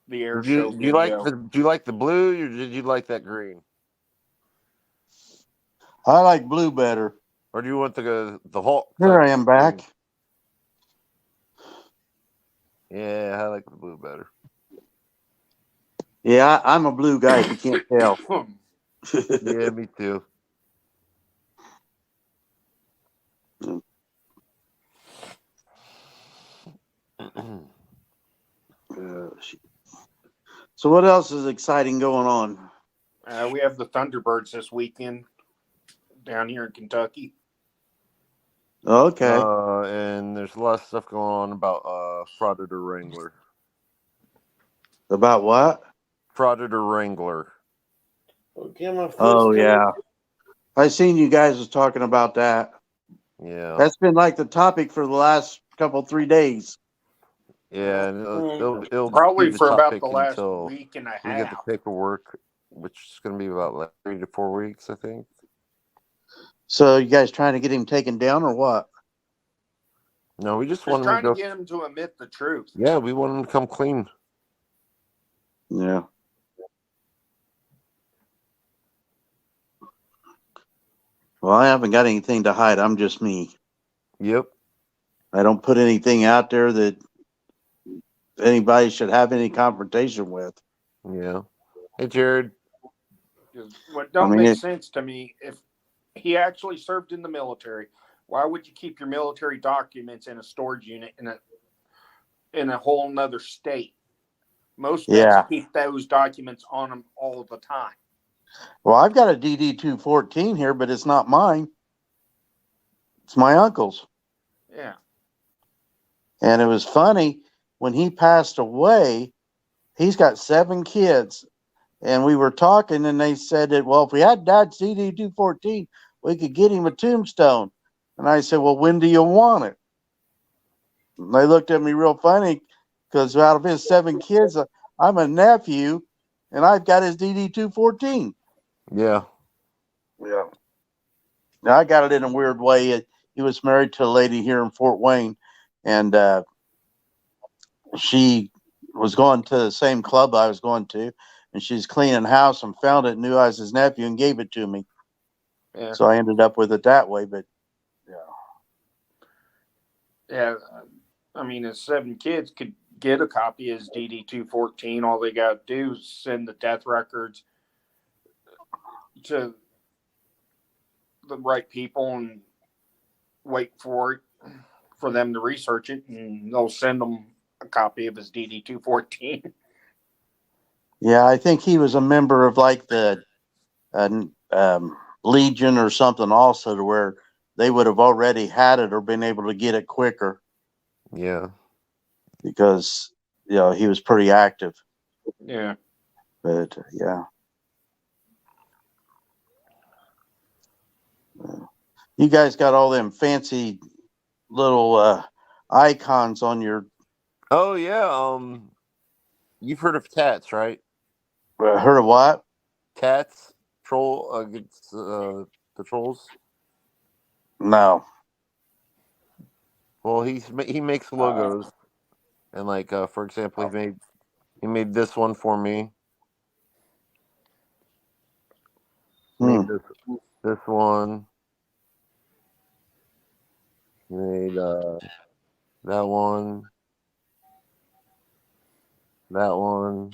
the air show Do you like the blue or did you like that green? I like blue better. Or do you want the Hulk? Here I am back. Green? Yeah, I like the blue better. Yeah, I'm a blue guy, if you can't tell. Yeah, me too. So what else is exciting going on? We have the Thunderbirds this weekend down here in Kentucky. Okay. And there's a lot of stuff going on about Frauditor Wrangler. About what? Frauditor Wrangler. Oh yeah, I seen you guys was talking about that. Yeah, that's been like the topic for the last 3 days. Yeah, and it'll probably be the for about topic the last until week and a we get the half. paperwork, which is going to be about like 3 to 4 weeks, I think. So you guys trying to get him taken down or what? No, we just want him trying to go. to get him to admit the truth. Yeah, we want him to come clean. Yeah. Well, I haven't got anything to hide. I'm just me. Yep. I don't put anything out there that anybody should have any confrontation with. Yeah. Hey, Jared. What don't make sense to me, if he actually served in the military, why would you keep your military documents in a storage unit in a whole nother state? Most vets keep those documents on them all the time. Well, I've got a DD-214 here, but it's not mine. It's my uncle's. Yeah. And it was funny, when he passed away, he's got 7 kids. And we were talking, and they said that, well, if we had Dad's DD-214, we could get him a tombstone. And I said, well, when do you want it? And they looked at me real funny, because out of his 7 kids, I'm a nephew, and I've got his DD-214. Yeah. Yeah. Now, I got it in a weird way. He was married to a lady here in Fort Wayne, and she was going to the same club I was going to, and she's cleaning house and found it, knew I was his nephew, and gave it to me. Yeah. So I ended up with it that way, but yeah. I mean, his 7 kids could get a copy of his DD-214. All they got to do is send the death records to the right people and wait for them to research it, and they'll send them a copy of his DD-214. Yeah, I think he was a member of like the Legion or something also, to where they would have already had it or been able to get it quicker. Yeah. Because, he was pretty active. Yeah. But, yeah. You guys got all them fancy little icons on your... Oh, yeah. You've heard of Tats, right? Heard of what? Tats? Troll against the trolls? No. Well, he makes logos, and like for example, he made this one for me. Made this one. Made that one. That one.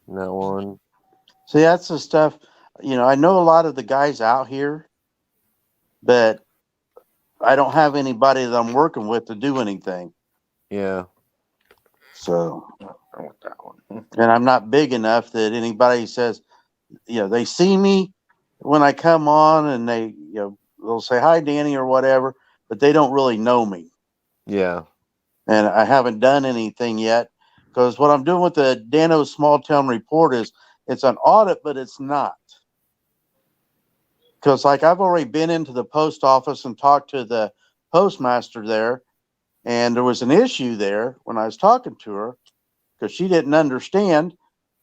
That one. See, that's the stuff. I know a lot of the guys out here, but I don't have anybody that I'm working with to do anything. Yeah. So, I want that one. And I'm not big enough that anybody says, they see me when I come on, and they'll say hi, Danny, or whatever, but they don't really know me. Yeah. And I haven't done anything yet, because what I'm doing with the Dano Small Town Report is it's an audit, but it's not. Because like I've already been into the post office and talked to the postmaster there, and there was an issue there when I was talking to her because she didn't understand.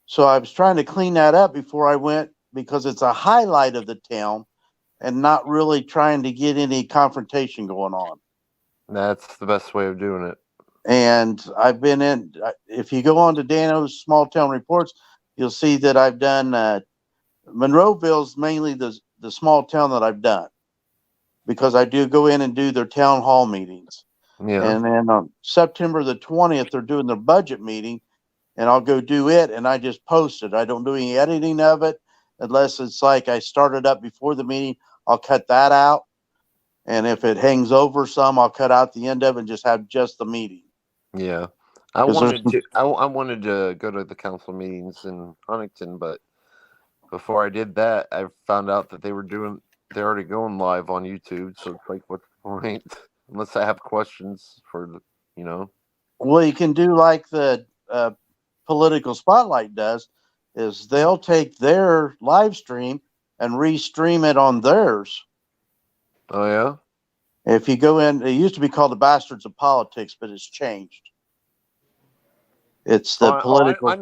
So I was trying to clean that up before I went, because it's a highlight of the town and not really trying to get any confrontation going on. That's the best way of doing it. And I've been in, if you go on to Dano's Small Town Reports, you'll see that I've done, Monroeville's mainly the small town that I've done, because I do go in and do their town hall meetings. Yeah. And then on September the 20th, they're doing their budget meeting, and I'll go do it, and I just post it. I don't do any editing of it unless it's like I started up before the meeting. I'll cut that out. And if it hangs over some, I'll cut out the end of it and just have just the meeting. Yeah. I wanted to go to the council meetings in Huntington, but before I did that, I found out that they're already going live on YouTube. So it's like, what's the point? Unless I have questions for, Well, you can do like the Political Spotlight does, is they'll take their live stream and restream it on theirs. Oh, yeah? If you go in, it used to be called the Bastards of Politics, but it's changed. It's the political. I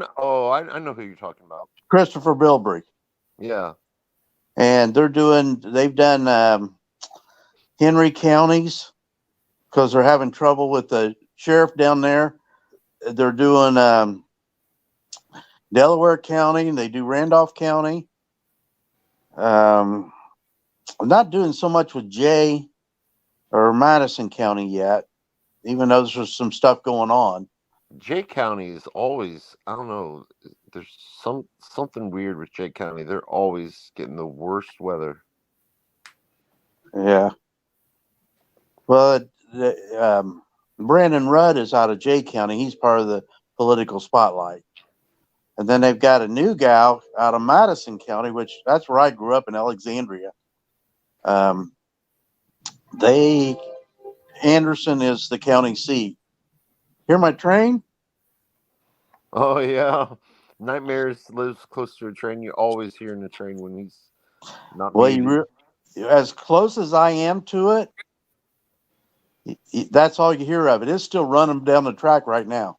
know who you're talking about. Christopher Bilbrey. Yeah. And they've done Henry counties because they're having trouble with the sheriff down there. They're doing Delaware County, and they do Randolph County. I'm not doing so much with Jay or Madison County yet, even though there's some stuff going on. Jay County is always, I don't know, there's something weird with Jay County. They're always getting the worst weather. Yeah. Well, Brandon Rudd is out of Jay County. He's part of the Political Spotlight. And then they've got a new gal out of Madison County, which that's where I grew up, in Alexandria. Anderson is the county seat. Hear my train? Oh, yeah. Nightmares lives close to a train. You always hear in the train when he's not muted. As close as I am to it, that's all you hear of it. It's still running down the track right now.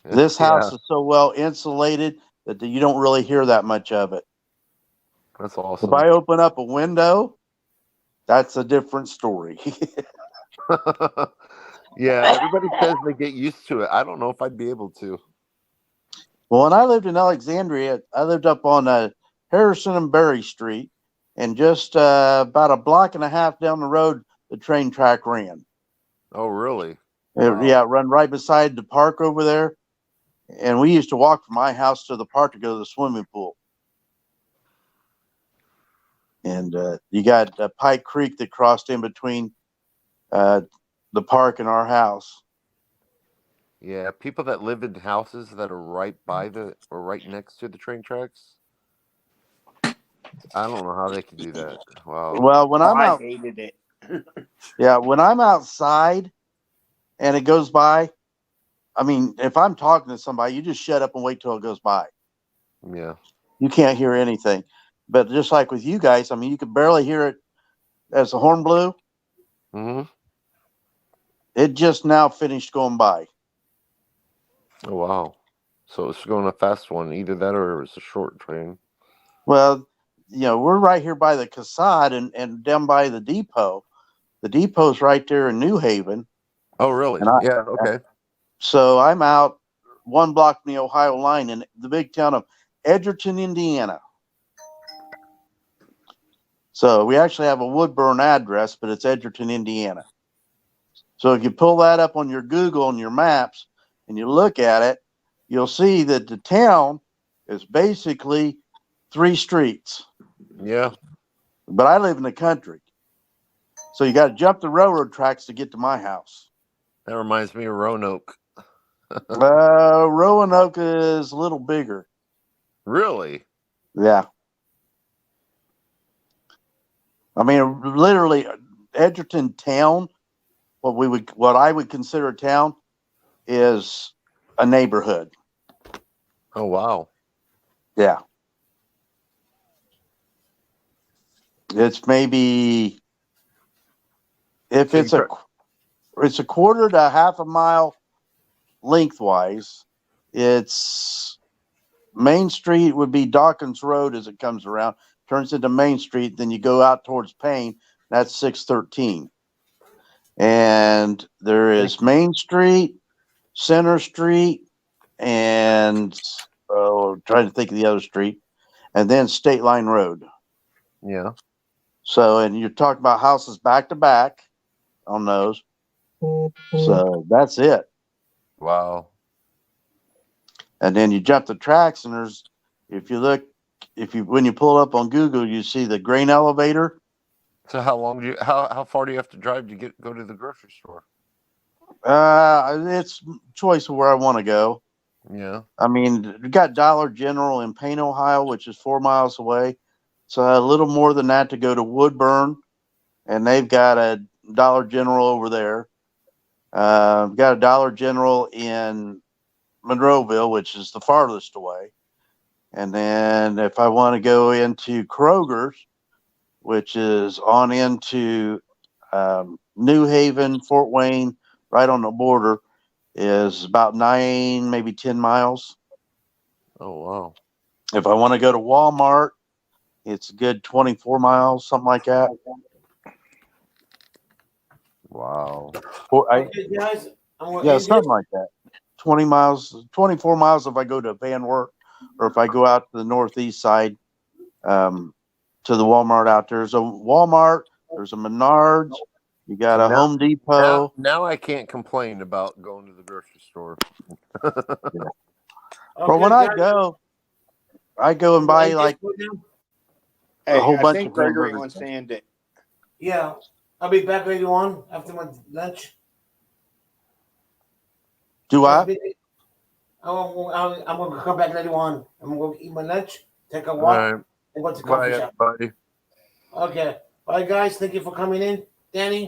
This house is so well insulated that you don't really hear that much of it. That's awesome. If I open up a window, that's a different story. Yeah, everybody says they get used to it. I don't know if I'd be able to. Well, when I lived in Alexandria, I lived up on Harrison and Berry Street, and just about a block and a half down the road, the train track ran. Oh, really? Wow. It run right beside the park over there. And we used to walk from my house to the park to go to the swimming pool. And you got Pike Creek that crossed in between the park and our house. Yeah, people that live in houses that are right next to the train tracks. I don't know how they can do that. Wow. Well, when I hated it. Yeah, when I'm outside and it goes by, I mean, if I'm talking to somebody, you just shut up and wait till it goes by. Yeah. You can't hear anything. But just like with you guys, I mean, you could barely hear it as the horn blew. Mm-hmm. It just now finished going by. Oh, wow. So it's going a fast one, either that or it was a short train. Well, we're right here by the Casad and down by the depot. The depot's right there in New Haven. Oh, really? Yeah, okay. So I'm out one block from the Ohio line in the big town of Edgerton, Indiana. So we actually have a Woodburn address, but it's Edgerton, Indiana. So if you pull that up on your Google and your maps and you look at it, you'll see that the town is basically 3 streets. Yeah. But I live in the country. So you got to jump the railroad tracks to get to my house. That reminds me of Roanoke. Roanoke is a little bigger. Really? Yeah. I mean, literally, Edgerton town, what I would consider a town, is a neighborhood. Oh, wow. Yeah. It's maybe if it's a quarter to half a mile lengthwise. It's Main Street would be Dawkins Road as it comes around, turns into Main Street. Then you go out towards Payne. That's 613. And there is Main Street, Center Street, and trying to think of the other street, and then State Line Road. Yeah. So, and you're talking about houses back to back on those. So that's it. Wow. And then you jump the tracks, and when you pull up on Google, you see the grain elevator. So how far do you have to drive to go to the grocery store? It's choice of where I want to go. Yeah. I mean, we got Dollar General in Payne, Ohio, which is 4 miles away. So a little more than that to go to Woodburn, and they've got a Dollar General over there. We've got a Dollar General in Monroeville, which is the farthest away. And then if I want to go into Kroger's, which is on into New Haven, Fort Wayne, right on the border, is about 9, maybe 10 miles. Oh, wow. If I want to go to Walmart, it's a good 24 miles, something like that. Wow. Okay, guys, Something like that. 20 miles, 24 miles if I go to Van Wert, or if I go out to the northeast side to the Walmart out there. There's a Walmart, there's a Menards, you got a Home Depot. Now I can't complain about going to the grocery store. Well, when I go and buy like a whole bunch of Gregory hamburgers. wants to end it. Yeah, I'll be back later on after my lunch. Do I? I'm going to come back later on. I'm going to eat my lunch, take a walk, and go to the coffee shop. Bye. Okay. Bye, guys. Thank you for coming in. Danny?